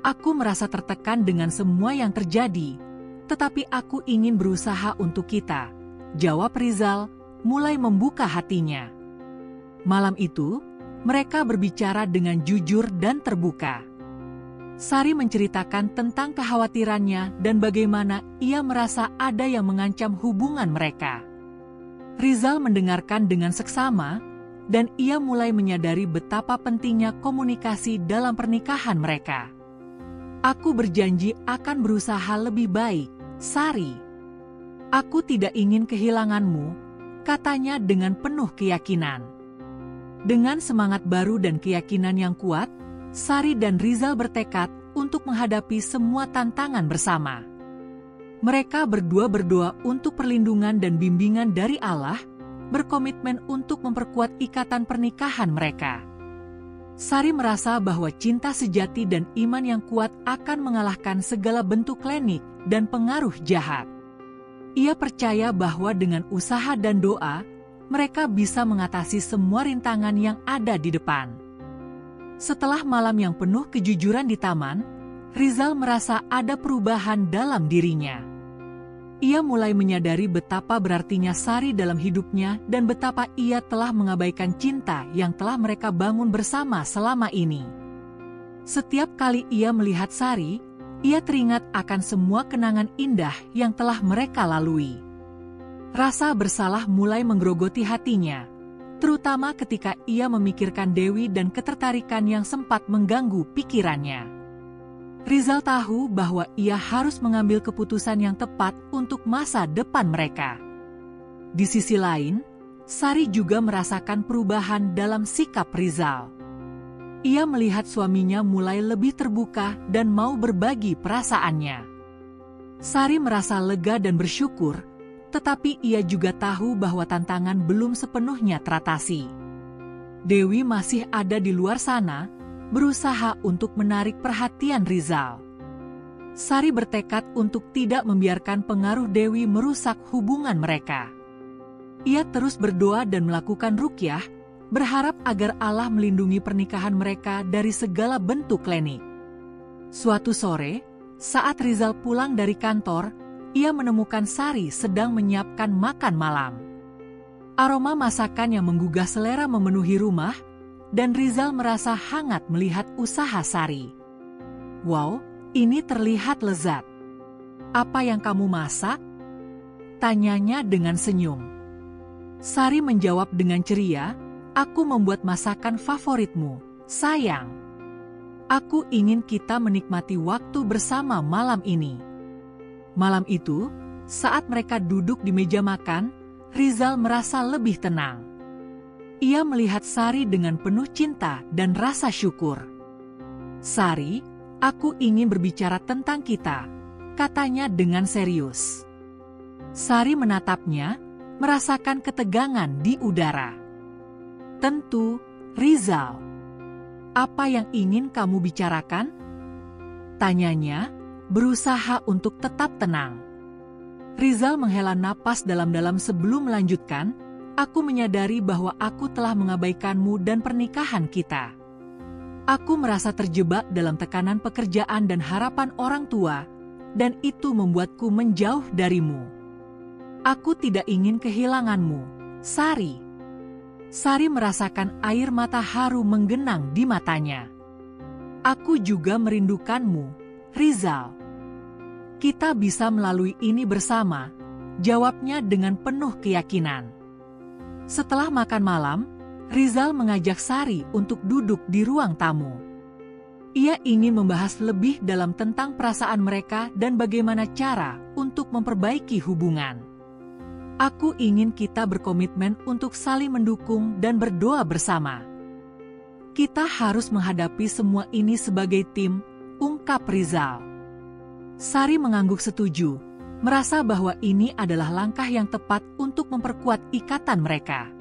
Aku merasa tertekan dengan semua yang terjadi, tetapi aku ingin berusaha untuk kita," jawab Rizal, mulai membuka hatinya. Malam itu, mereka berbicara dengan jujur dan terbuka. Sari menceritakan tentang kekhawatirannya dan bagaimana ia merasa ada yang mengancam hubungan mereka. Rizal mendengarkan dengan seksama, dan ia mulai menyadari betapa pentingnya komunikasi dalam pernikahan mereka. "Aku berjanji akan berusaha lebih baik, Sari. Aku tidak ingin kehilanganmu," katanya dengan penuh keyakinan. Dengan semangat baru dan keyakinan yang kuat, Sari dan Rizal bertekad untuk menghadapi semua tantangan bersama. Mereka berdua berdoa untuk perlindungan dan bimbingan dari Allah, berkomitmen untuk memperkuat ikatan pernikahan mereka. Sari merasa bahwa cinta sejati dan iman yang kuat akan mengalahkan segala bentuk klinik dan pengaruh jahat. Ia percaya bahwa dengan usaha dan doa, mereka bisa mengatasi semua rintangan yang ada di depan. Setelah malam yang penuh kejujuran di taman, Rizal merasa ada perubahan dalam dirinya. Ia mulai menyadari betapa berartinya Sari dalam hidupnya dan betapa ia telah mengabaikan cinta yang telah mereka bangun bersama selama ini. Setiap kali ia melihat Sari, ia teringat akan semua kenangan indah yang telah mereka lalui. Rasa bersalah mulai menggerogoti hatinya, terutama ketika ia memikirkan Dewi dan ketertarikan yang sempat mengganggu pikirannya. Rizal tahu bahwa ia harus mengambil keputusan yang tepat untuk masa depan mereka. Di sisi lain, Sari juga merasakan perubahan dalam sikap Rizal. Ia melihat suaminya mulai lebih terbuka dan mau berbagi perasaannya. Sari merasa lega dan bersyukur, tetapi ia juga tahu bahwa tantangan belum sepenuhnya teratasi. Dewi masih ada di luar sana, berusaha untuk menarik perhatian Rizal. Sari bertekad untuk tidak membiarkan pengaruh Dewi merusak hubungan mereka. Ia terus berdoa dan melakukan ruqyah, berharap agar Allah melindungi pernikahan mereka dari segala bentuk klinik. Suatu sore, saat Rizal pulang dari kantor, ia menemukan Sari sedang menyiapkan makan malam. Aroma masakan yang menggugah selera memenuhi rumah, dan Rizal merasa hangat melihat usaha Sari. "Wow, ini terlihat lezat. Apa yang kamu masak?" tanyanya dengan senyum. Sari menjawab dengan ceria, "Aku membuat masakan favoritmu, sayang. Aku ingin kita menikmati waktu bersama malam ini." Malam itu, saat mereka duduk di meja makan, Rizal merasa lebih tenang. Ia melihat Sari dengan penuh cinta dan rasa syukur. "Sari, aku ingin berbicara tentang kita," katanya dengan serius. Sari menatapnya, merasakan ketegangan di udara. "Tentu, Rizal. Apa yang ingin kamu bicarakan?" tanyanya, berusaha untuk tetap tenang. Rizal menghela napas dalam-dalam sebelum melanjutkan, "Aku menyadari bahwa aku telah mengabaikanmu dan pernikahan kita. Aku merasa terjebak dalam tekanan pekerjaan dan harapan orang tua, dan itu membuatku menjauh darimu. Aku tidak ingin kehilanganmu, Sari." Sari merasakan air mata haru menggenang di matanya. "Aku juga merindukanmu, Rizal. Kita bisa melalui ini bersama," jawabnya dengan penuh keyakinan. Setelah makan malam, Rizal mengajak Sari untuk duduk di ruang tamu. Ia ingin membahas lebih dalam tentang perasaan mereka dan bagaimana cara untuk memperbaiki hubungan. "Aku ingin kita berkomitmen untuk saling mendukung dan berdoa bersama. Kita harus menghadapi semua ini sebagai tim," ungkap Rizal. Sari mengangguk setuju, merasa bahwa ini adalah langkah yang tepat untuk memperkuat ikatan mereka.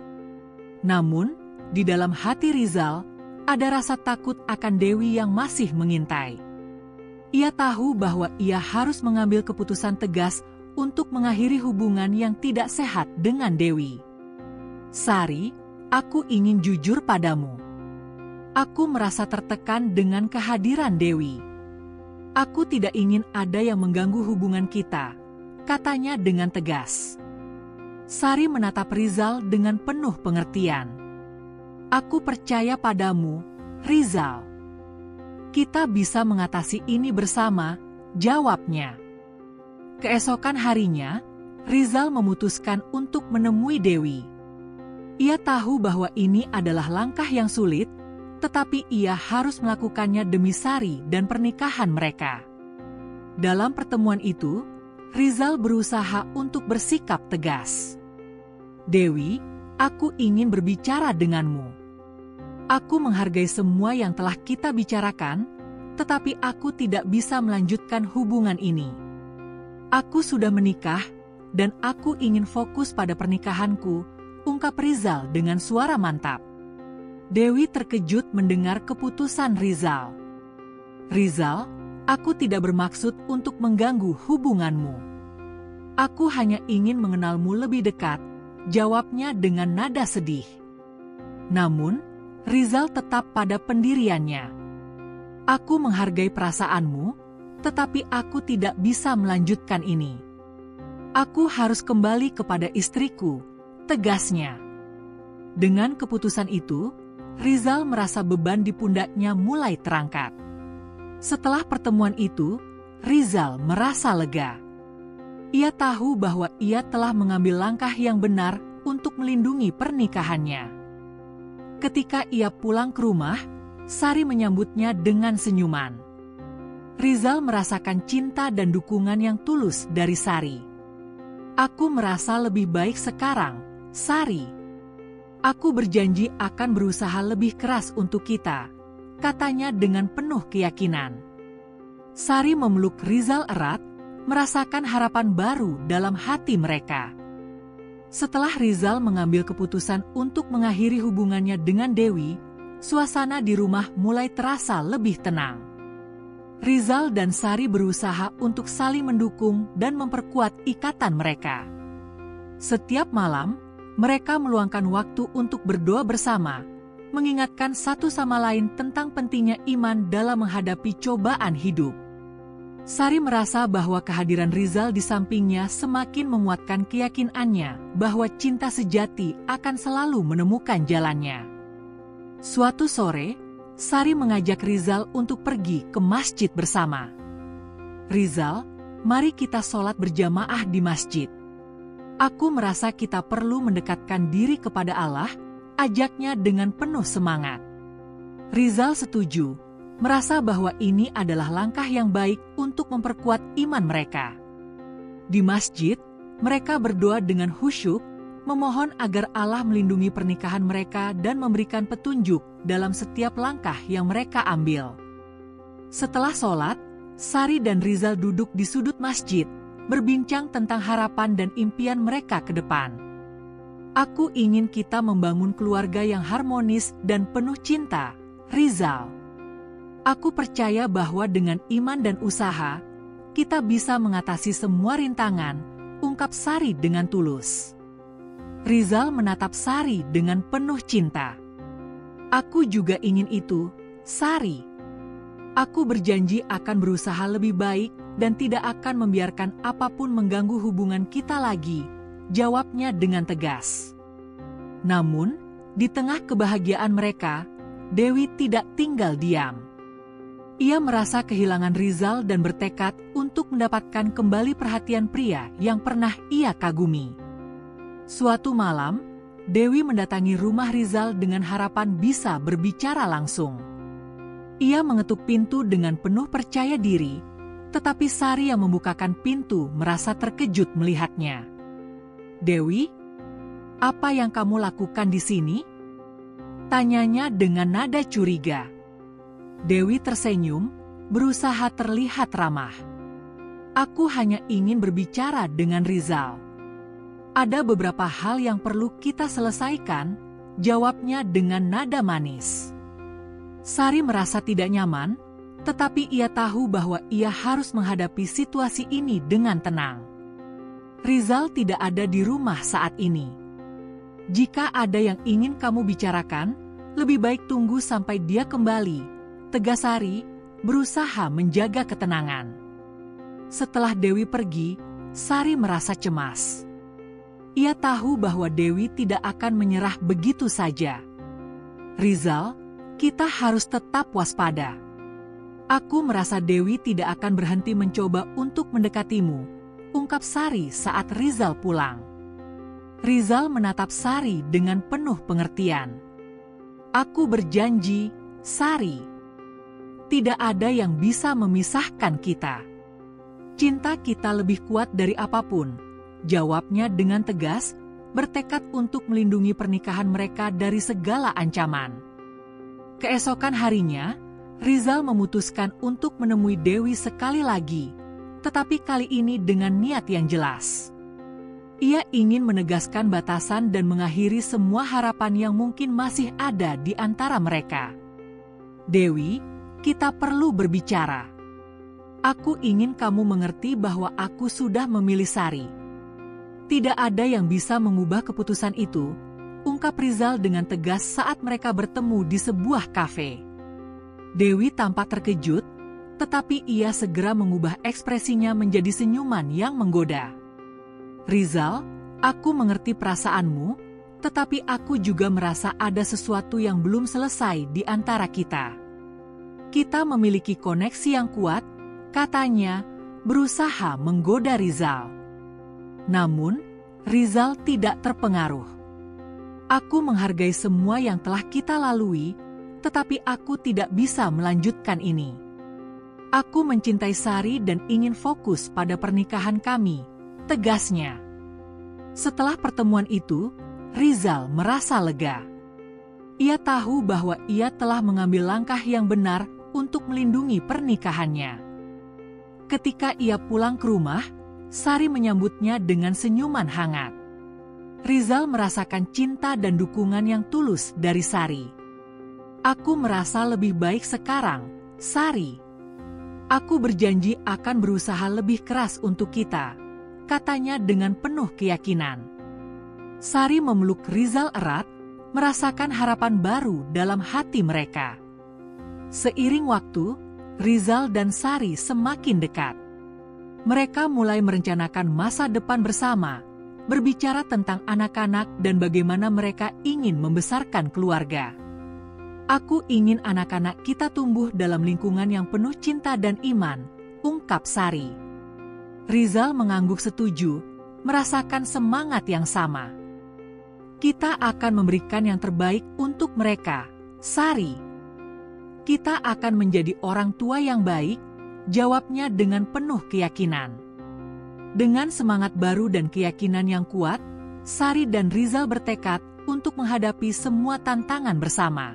Namun, di dalam hati Rizal, ada rasa takut akan Dewi yang masih mengintai. Ia tahu bahwa ia harus mengambil keputusan tegas untuk mengakhiri hubungan yang tidak sehat dengan Dewi. "Sari, aku ingin jujur padamu. Aku merasa tertekan dengan kehadiran Dewi. Aku tidak ingin ada yang mengganggu hubungan kita," katanya dengan tegas. Sari menatap Rizal dengan penuh pengertian. "Aku percaya padamu, Rizal. Kita bisa mengatasi ini bersama," jawabnya. Keesokan harinya, Rizal memutuskan untuk menemui Dewi. Ia tahu bahwa ini adalah langkah yang sulit, tetapi ia harus melakukannya demi Sari dan pernikahan mereka. Dalam pertemuan itu, Rizal berusaha untuk bersikap tegas. "Dewi, aku ingin berbicara denganmu. Aku menghargai semua yang telah kita bicarakan, tetapi aku tidak bisa melanjutkan hubungan ini. Aku sudah menikah, dan aku ingin fokus pada pernikahanku," ungkap Rizal dengan suara mantap. Dewi terkejut mendengar keputusan Rizal. "Rizal, aku tidak bermaksud untuk mengganggu hubunganmu. Aku hanya ingin mengenalmu lebih dekat," jawabnya dengan nada sedih. Namun, Rizal tetap pada pendiriannya. "Aku menghargai perasaanmu, tetapi aku tidak bisa melanjutkan ini. Aku harus kembali kepada istriku," tegasnya. Dengan keputusan itu, Rizal merasa beban di pundaknya mulai terangkat. Setelah pertemuan itu, Rizal merasa lega. Ia tahu bahwa ia telah mengambil langkah yang benar untuk melindungi pernikahannya. Ketika ia pulang ke rumah, Sari menyambutnya dengan senyuman. Rizal merasakan cinta dan dukungan yang tulus dari Sari. "Aku merasa lebih baik sekarang, Sari. Aku berjanji akan berusaha lebih keras untuk kita," katanya dengan penuh keyakinan. Sari memeluk Rizal erat, merasakan harapan baru dalam hati mereka. Setelah Rizal mengambil keputusan untuk mengakhiri hubungannya dengan Dewi, suasana di rumah mulai terasa lebih tenang. Rizal dan Sari berusaha untuk saling mendukung dan memperkuat ikatan mereka. Setiap malam, mereka meluangkan waktu untuk berdoa bersama, mengingatkan satu sama lain tentang pentingnya iman dalam menghadapi cobaan hidup. Sari merasa bahwa kehadiran Rizal di sampingnya semakin menguatkan keyakinannya bahwa cinta sejati akan selalu menemukan jalannya. Suatu sore, Sari mengajak Rizal untuk pergi ke masjid bersama. "Rizal, mari kita sholat berjamaah di masjid. Aku merasa kita perlu mendekatkan diri kepada Allah," ajaknya dengan penuh semangat. Rizal setuju, merasa bahwa ini adalah langkah yang baik untuk memperkuat iman mereka. Di masjid, mereka berdoa dengan khusyuk, memohon agar Allah melindungi pernikahan mereka dan memberikan petunjuk dalam setiap langkah yang mereka ambil. Setelah sholat, Sari dan Rizal duduk di sudut masjid, berbincang tentang harapan dan impian mereka ke depan. "Aku ingin kita membangun keluarga yang harmonis dan penuh cinta, Rizal. Aku percaya bahwa dengan iman dan usaha, kita bisa mengatasi semua rintangan," ungkap Sari dengan tulus. Rizal menatap Sari dengan penuh cinta. "Aku juga ingin itu, Sari. Aku berjanji akan berusaha lebih baik dan tidak akan membiarkan apapun mengganggu hubungan kita lagi," jawabnya dengan tegas. Namun, di tengah kebahagiaan mereka, Dewi tidak tinggal diam. Ia merasa kehilangan Rizal dan bertekad untuk mendapatkan kembali perhatian pria yang pernah ia kagumi. Suatu malam, Dewi mendatangi rumah Rizal dengan harapan bisa berbicara langsung. Ia mengetuk pintu dengan penuh percaya diri, tetapi Sari yang membukakan pintu merasa terkejut melihatnya. "Dewi, apa yang kamu lakukan di sini?" tanyanya dengan nada curiga. Dewi tersenyum, berusaha terlihat ramah. "Aku hanya ingin berbicara dengan Rizal. Ada beberapa hal yang perlu kita selesaikan," jawabnya dengan nada manis. Sari merasa tidak nyaman, tetapi ia tahu bahwa ia harus menghadapi situasi ini dengan tenang. "Rizal tidak ada di rumah saat ini. Jika ada yang ingin kamu bicarakan, lebih baik tunggu sampai dia kembali," tegas Sari, berusaha menjaga ketenangan. Setelah Dewi pergi, Sari merasa cemas. Ia tahu bahwa Dewi tidak akan menyerah begitu saja. "Rizal, kita harus tetap waspada. Aku merasa Dewi tidak akan berhenti mencoba untuk mendekatimu," ungkap Sari saat Rizal pulang. Rizal menatap Sari dengan penuh pengertian. "Aku berjanji, Sari. Tidak ada yang bisa memisahkan kita. Cinta kita lebih kuat dari apapun," jawabnya dengan tegas, bertekad untuk melindungi pernikahan mereka dari segala ancaman. Keesokan harinya, Rizal memutuskan untuk menemui Dewi sekali lagi, tetapi kali ini dengan niat yang jelas. Ia ingin menegaskan batasan dan mengakhiri semua harapan yang mungkin masih ada di antara mereka. "Dewi, kita perlu berbicara. Aku ingin kamu mengerti bahwa aku sudah memilih Sari. Tidak ada yang bisa mengubah keputusan itu," ungkap Rizal dengan tegas saat mereka bertemu di sebuah kafe. Dewi tampak terkejut, tetapi ia segera mengubah ekspresinya menjadi senyuman yang menggoda. "Rizal, aku mengerti perasaanmu, tetapi aku juga merasa ada sesuatu yang belum selesai di antara kita. Kita memiliki koneksi yang kuat," katanya, berusaha menggoda Rizal. Namun, Rizal tidak terpengaruh. "Aku menghargai semua yang telah kita lalui, tetapi aku tidak bisa melanjutkan ini. Aku mencintai Sari dan ingin fokus pada pernikahan kami," tegasnya. Setelah pertemuan itu, Rizal merasa lega. Ia tahu bahwa ia telah mengambil langkah yang benar untuk melindungi pernikahannya. Ketika ia pulang ke rumah, Sari menyambutnya dengan senyuman hangat. Rizal merasakan cinta dan dukungan yang tulus dari Sari. "Aku merasa lebih baik sekarang, Sari. Aku berjanji akan berusaha lebih keras untuk kita, katanya dengan penuh keyakinan. Sari memeluk Rizal erat, merasakan harapan baru dalam hati mereka. Seiring waktu, Rizal dan Sari semakin dekat. Mereka mulai merencanakan masa depan bersama, berbicara tentang anak-anak dan bagaimana mereka ingin membesarkan keluarga. Aku ingin anak-anak kita tumbuh dalam lingkungan yang penuh cinta dan iman, ungkap Sari. Rizal mengangguk setuju, merasakan semangat yang sama. Kita akan memberikan yang terbaik untuk mereka, Sari. Kita akan menjadi orang tua yang baik, jawabnya dengan penuh keyakinan. Dengan semangat baru dan keyakinan yang kuat, Sari dan Rizal bertekad untuk menghadapi semua tantangan bersama.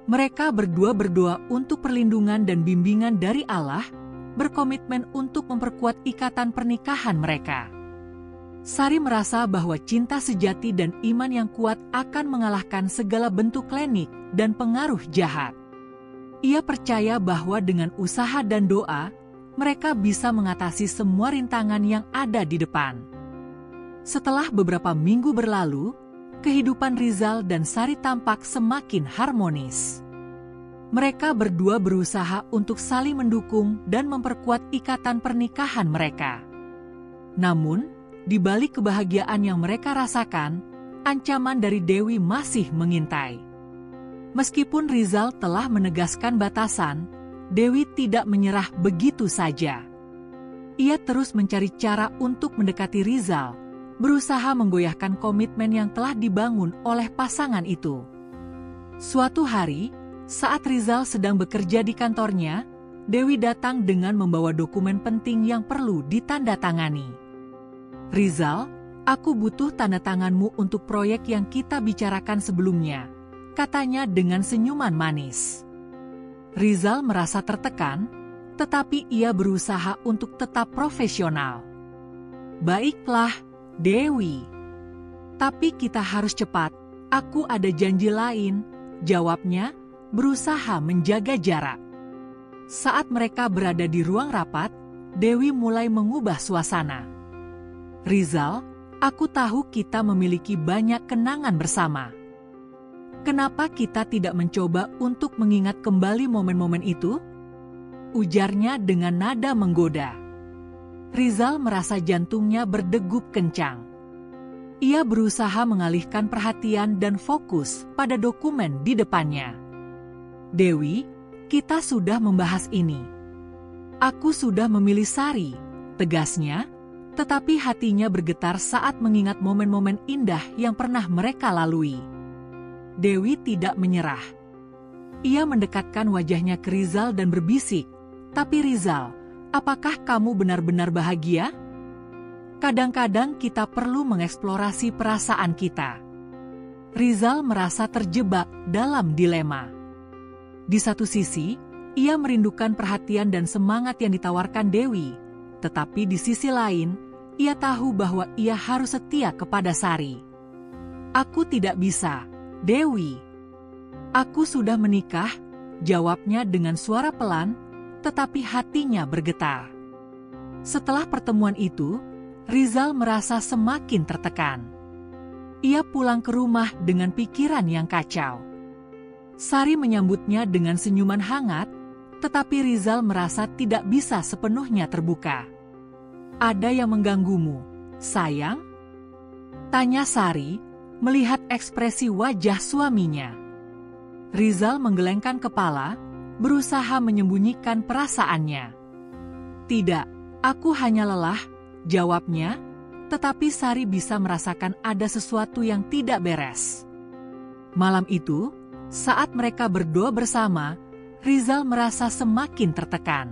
Mereka berdua berdoa untuk perlindungan dan bimbingan dari Allah, berkomitmen untuk memperkuat ikatan pernikahan mereka. Sari merasa bahwa cinta sejati dan iman yang kuat akan mengalahkan segala bentuk klinik dan pengaruh jahat. Ia percaya bahwa dengan usaha dan doa, mereka bisa mengatasi semua rintangan yang ada di depan. Setelah beberapa minggu berlalu, kehidupan Rizal dan Sari tampak semakin harmonis. Mereka berdua berusaha untuk saling mendukung dan memperkuat ikatan pernikahan mereka. Namun, di balik kebahagiaan yang mereka rasakan, ancaman dari Dewi masih mengintai. Meskipun Rizal telah menegaskan batasan, Dewi tidak menyerah begitu saja. Ia terus mencari cara untuk mendekati Rizal, berusaha menggoyahkan komitmen yang telah dibangun oleh pasangan itu. Suatu hari, saat Rizal sedang bekerja di kantornya, Dewi datang dengan membawa dokumen penting yang perlu ditandatangani. Rizal, aku butuh tanda tanganmu untuk proyek yang kita bicarakan sebelumnya, katanya dengan senyuman manis. Rizal merasa tertekan, tetapi ia berusaha untuk tetap profesional. Baiklah, Dewi. Tapi kita harus cepat, aku ada janji lain, jawabnya, berusaha menjaga jarak. Saat mereka berada di ruang rapat, Dewi mulai mengubah suasana. Rizal, aku tahu kita memiliki banyak kenangan bersama. Kenapa kita tidak mencoba untuk mengingat kembali momen-momen itu? Ujarnya dengan nada menggoda. Rizal merasa jantungnya berdegup kencang. Ia berusaha mengalihkan perhatian dan fokus pada dokumen di depannya. Dewi, kita sudah membahas ini. Aku sudah memilih Sari, tegasnya, tetapi hatinya bergetar saat mengingat momen-momen indah yang pernah mereka lalui. Dewi tidak menyerah. Ia mendekatkan wajahnya ke Rizal dan berbisik, "Tapi Rizal, apakah kamu benar-benar bahagia? Kadang-kadang kita perlu mengeksplorasi perasaan kita." Rizal merasa terjebak dalam dilema. Di satu sisi, ia merindukan perhatian dan semangat yang ditawarkan Dewi, tetapi di sisi lain, ia tahu bahwa ia harus setia kepada Sari. "Aku tidak bisa, Dewi. Aku sudah menikah," jawabnya dengan suara pelan, tetapi hatinya bergetar. Setelah pertemuan itu, Rizal merasa semakin tertekan. Ia pulang ke rumah dengan pikiran yang kacau. Sari menyambutnya dengan senyuman hangat, tetapi Rizal merasa tidak bisa sepenuhnya terbuka. "Ada yang mengganggumu, sayang?" tanya Sari, melihat ekspresi wajah suaminya. Rizal menggelengkan kepala, berusaha menyembunyikan perasaannya. "Tidak, aku hanya lelah," jawabnya, tetapi Sari bisa merasakan ada sesuatu yang tidak beres. Malam itu, saat mereka berdoa bersama, Rizal merasa semakin tertekan.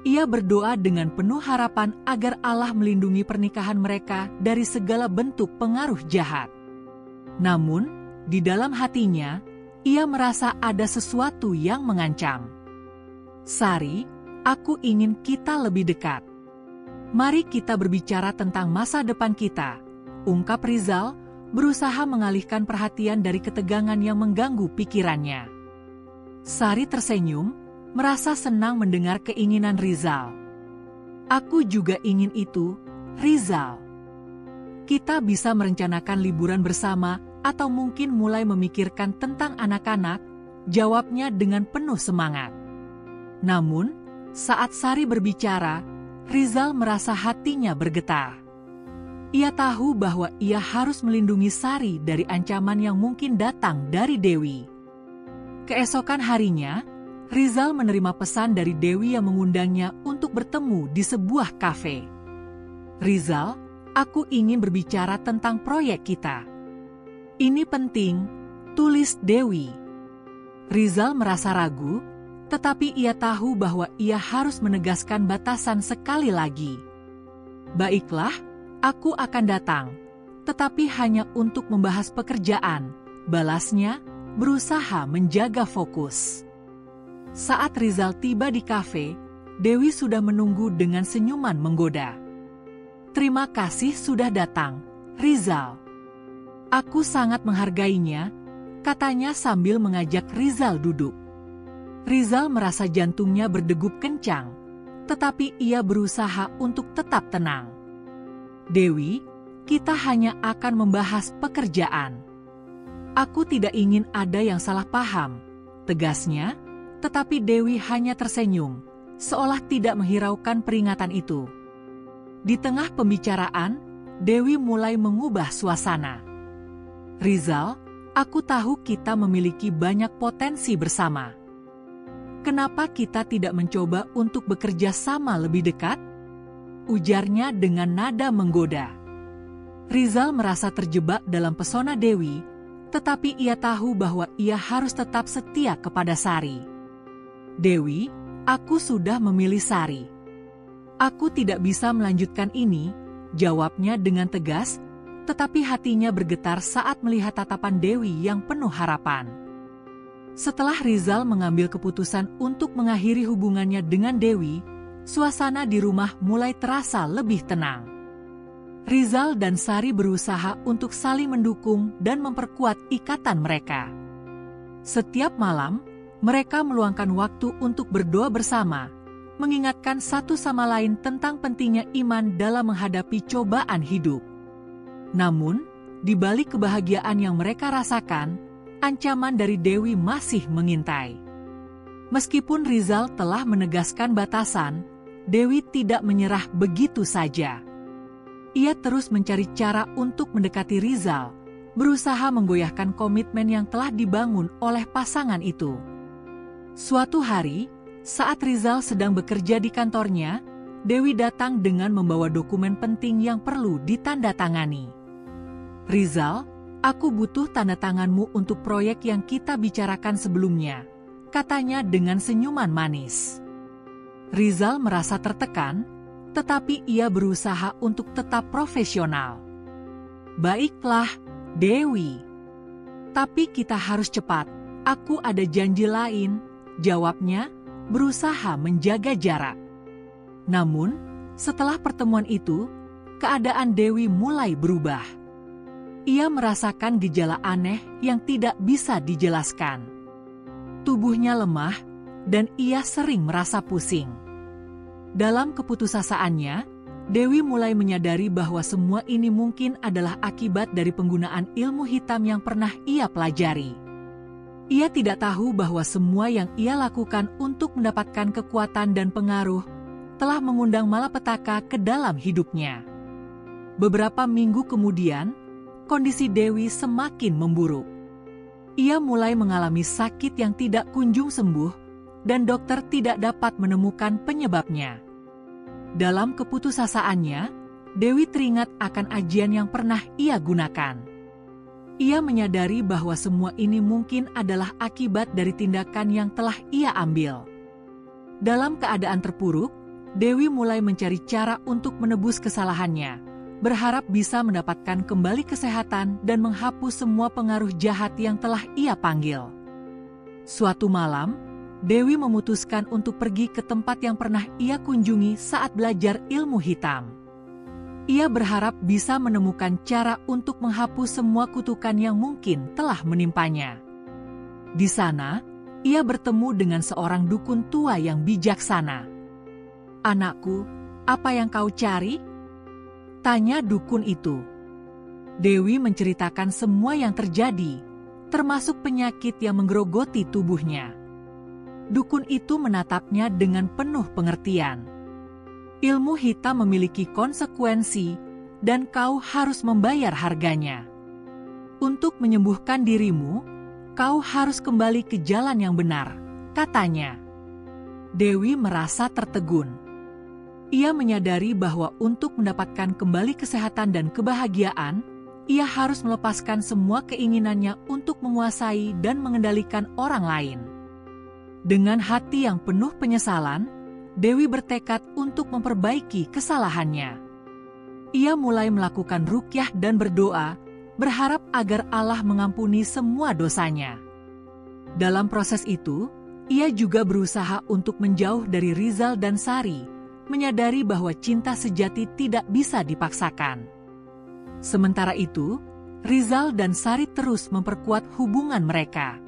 Ia berdoa dengan penuh harapan agar Allah melindungi pernikahan mereka dari segala bentuk pengaruh jahat. Namun, di dalam hatinya, ia merasa ada sesuatu yang mengancam. "Sari, aku ingin kita lebih dekat. Mari kita berbicara tentang masa depan kita," ungkap Rizal, berusaha mengalihkan perhatian dari ketegangan yang mengganggu pikirannya. Sari tersenyum, merasa senang mendengar keinginan Rizal. Aku juga ingin itu, Rizal. Kita bisa merencanakan liburan bersama atau mungkin mulai memikirkan tentang anak-anak, jawabnya dengan penuh semangat. Namun, saat Sari berbicara, Rizal merasa hatinya bergetar. Ia tahu bahwa ia harus melindungi Sari dari ancaman yang mungkin datang dari Dewi. Keesokan harinya, Rizal menerima pesan dari Dewi yang mengundangnya untuk bertemu di sebuah kafe. Rizal, aku ingin berbicara tentang proyek kita. Ini penting, tulis Dewi. Rizal merasa ragu, tetapi ia tahu bahwa ia harus menegaskan batasan sekali lagi. Baiklah, aku akan datang, tetapi hanya untuk membahas pekerjaan, balasnya, berusaha menjaga fokus. Saat Rizal tiba di kafe, Dewi sudah menunggu dengan senyuman menggoda. Terima kasih sudah datang, Rizal. Aku sangat menghargainya, katanya sambil mengajak Rizal duduk. Rizal merasa jantungnya berdegup kencang, tetapi ia berusaha untuk tetap tenang. Dewi, kita hanya akan membahas pekerjaan. Aku tidak ingin ada yang salah paham, tegasnya. Tetapi Dewi hanya tersenyum, seolah tidak menghiraukan peringatan itu. Di tengah pembicaraan, Dewi mulai mengubah suasana. Rizal, aku tahu kita memiliki banyak potensi bersama. Kenapa kita tidak mencoba untuk bekerja sama lebih dekat? Ujarnya dengan nada menggoda. Rizal merasa terjebak dalam pesona Dewi, tetapi ia tahu bahwa ia harus tetap setia kepada Sari. Dewi, aku sudah memilih Sari. Aku tidak bisa melanjutkan ini, jawabnya dengan tegas, tetapi hatinya bergetar saat melihat tatapan Dewi yang penuh harapan. Setelah Rizal mengambil keputusan untuk mengakhiri hubungannya dengan Dewi, suasana di rumah mulai terasa lebih tenang. Rizal dan Sari berusaha untuk saling mendukung dan memperkuat ikatan mereka. Setiap malam, mereka meluangkan waktu untuk berdoa bersama, mengingatkan satu sama lain tentang pentingnya iman dalam menghadapi cobaan hidup. Namun, di balik kebahagiaan yang mereka rasakan, ancaman dari Dewi masih mengintai. Meskipun Rizal telah menegaskan batasan, Dewi tidak menyerah begitu saja. Ia terus mencari cara untuk mendekati Rizal, berusaha menggoyahkan komitmen yang telah dibangun oleh pasangan itu. Suatu hari, saat Rizal sedang bekerja di kantornya, Dewi datang dengan membawa dokumen penting yang perlu ditandatangani. Rizal, aku butuh tanda tanganmu untuk proyek yang kita bicarakan sebelumnya, katanya dengan senyuman manis. Rizal merasa tertekan, tetapi ia berusaha untuk tetap profesional. Baiklah, Dewi. Tapi kita harus cepat, aku ada janji lain, jawabnya, berusaha menjaga jarak. Namun, setelah pertemuan itu, keadaan Dewi mulai berubah. Ia merasakan gejala aneh yang tidak bisa dijelaskan. Tubuhnya lemah, dan ia sering merasa pusing. Dalam keputusasaannya, Dewi mulai menyadari bahwa semua ini mungkin adalah akibat dari penggunaan ilmu hitam yang pernah ia pelajari. Ia tidak tahu bahwa semua yang ia lakukan untuk mendapatkan kekuatan dan pengaruh telah mengundang malapetaka ke dalam hidupnya. Beberapa minggu kemudian, kondisi Dewi semakin memburuk. Ia mulai mengalami sakit yang tidak kunjung sembuh, dan dokter tidak dapat menemukan penyebabnya. Dalam keputusasaannya, Dewi teringat akan ajian yang pernah ia gunakan. Ia menyadari bahwa semua ini mungkin adalah akibat dari tindakan yang telah ia ambil. Dalam keadaan terpuruk, Dewi mulai mencari cara untuk menebus kesalahannya, berharap bisa mendapatkan kembali kesehatan dan menghapus semua pengaruh jahat yang telah ia panggil. Suatu malam, Dewi memutuskan untuk pergi ke tempat yang pernah ia kunjungi saat belajar ilmu hitam. Ia berharap bisa menemukan cara untuk menghapus semua kutukan yang mungkin telah menimpanya. Di sana, ia bertemu dengan seorang dukun tua yang bijaksana. "Anakku, apa yang kau cari?" tanya dukun itu. Dewi menceritakan semua yang terjadi, termasuk penyakit yang menggerogoti tubuhnya. Dukun itu menatapnya dengan penuh pengertian. "Ilmu hitam memiliki konsekuensi, dan kau harus membayar harganya. Untuk menyembuhkan dirimu, kau harus kembali ke jalan yang benar," katanya. Dewi merasa tertegun. Ia menyadari bahwa untuk mendapatkan kembali kesehatan dan kebahagiaan, ia harus melepaskan semua keinginannya untuk menguasai dan mengendalikan orang lain. Dengan hati yang penuh penyesalan, Dewi bertekad untuk memperbaiki kesalahannya. Ia mulai melakukan ruqyah dan berdoa, berharap agar Allah mengampuni semua dosanya. Dalam proses itu, ia juga berusaha untuk menjauh dari Rizal dan Sari, menyadari bahwa cinta sejati tidak bisa dipaksakan. Sementara itu, Rizal dan Sari terus memperkuat hubungan mereka.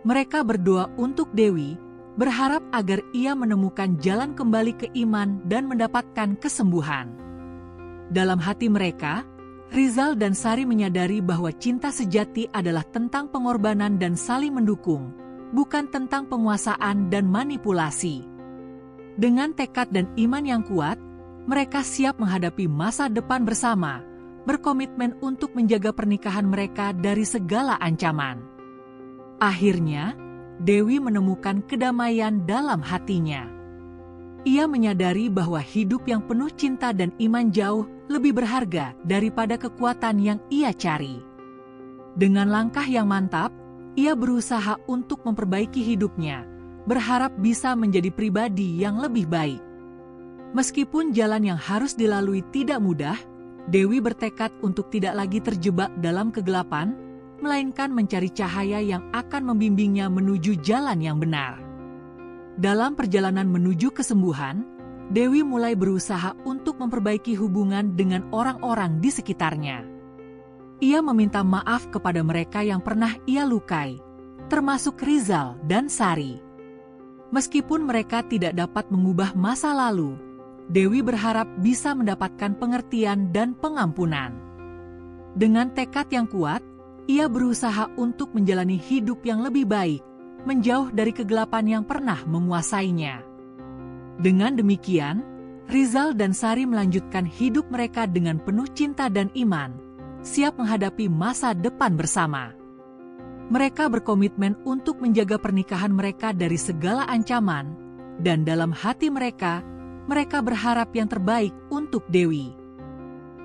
Mereka berdoa untuk Dewi, berharap agar ia menemukan jalan kembali ke iman dan mendapatkan kesembuhan. Dalam hati mereka, Rizal dan Sari menyadari bahwa cinta sejati adalah tentang pengorbanan dan saling mendukung, bukan tentang penguasaan dan manipulasi. Dengan tekad dan iman yang kuat, mereka siap menghadapi masa depan bersama, berkomitmen untuk menjaga pernikahan mereka dari segala ancaman. Akhirnya, Dewi menemukan kedamaian dalam hatinya. Ia menyadari bahwa hidup yang penuh cinta dan iman jauh lebih berharga daripada kekuatan yang ia cari. Dengan langkah yang mantap, ia berusaha untuk memperbaiki hidupnya, berharap bisa menjadi pribadi yang lebih baik. Meskipun jalan yang harus dilalui tidak mudah, Dewi bertekad untuk tidak lagi terjebak dalam kegelapan, melainkan mencari cahaya yang akan membimbingnya menuju jalan yang benar. Dalam perjalanan menuju kesembuhan, Dewi mulai berusaha untuk memperbaiki hubungan dengan orang-orang di sekitarnya. Ia meminta maaf kepada mereka yang pernah ia lukai, termasuk Rizal dan Sari. Meskipun mereka tidak dapat mengubah masa lalu, Dewi berharap bisa mendapatkan pengertian dan pengampunan. Dengan tekad yang kuat, ia berusaha untuk menjalani hidup yang lebih baik, menjauh dari kegelapan yang pernah menguasainya. Dengan demikian, Rizal dan Sari melanjutkan hidup mereka dengan penuh cinta dan iman, siap menghadapi masa depan bersama. Mereka berkomitmen untuk menjaga pernikahan mereka dari segala ancaman, dan dalam hati mereka berharap yang terbaik untuk Dewi.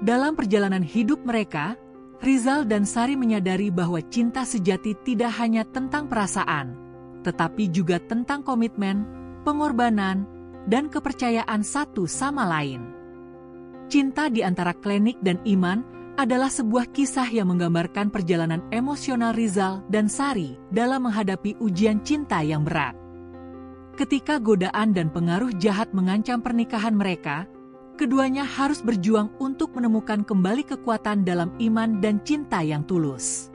Dalam perjalanan hidup mereka, Rizal dan Sari menyadari bahwa cinta sejati tidak hanya tentang perasaan, tetapi juga tentang komitmen, pengorbanan, dan kepercayaan satu sama lain. Cinta di antara klinik dan iman adalah sebuah kisah yang menggambarkan perjalanan emosional Rizal dan Sari dalam menghadapi ujian cinta yang berat. Ketika godaan dan pengaruh jahat mengancam pernikahan mereka, keduanya harus berjuang untuk menemukan kembali kekuatan dalam iman dan cinta yang tulus.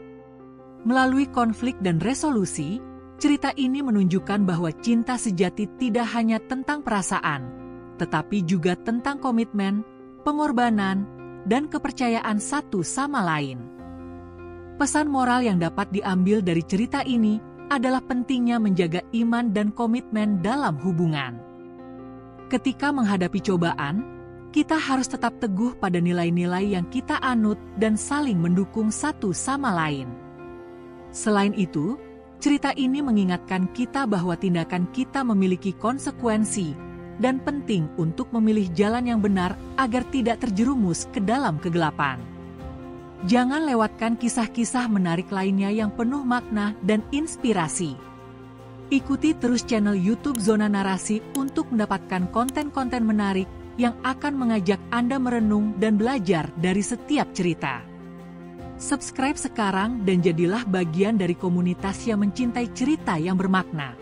Melalui konflik dan resolusi, cerita ini menunjukkan bahwa cinta sejati tidak hanya tentang perasaan, tetapi juga tentang komitmen, pengorbanan, dan kepercayaan satu sama lain. Pesan moral yang dapat diambil dari cerita ini adalah pentingnya menjaga iman dan komitmen dalam hubungan. Ketika menghadapi cobaan, kita harus tetap teguh pada nilai-nilai yang kita anut dan saling mendukung satu sama lain. Selain itu, cerita ini mengingatkan kita bahwa tindakan kita memiliki konsekuensi dan penting untuk memilih jalan yang benar agar tidak terjerumus ke dalam kegelapan. Jangan lewatkan kisah-kisah menarik lainnya yang penuh makna dan inspirasi. Ikuti terus channel YouTube Zona Narasi untuk mendapatkan konten-konten menarik yang akan mengajak Anda merenung dan belajar dari setiap cerita. Subscribe sekarang dan jadilah bagian dari komunitas yang mencintai cerita yang bermakna.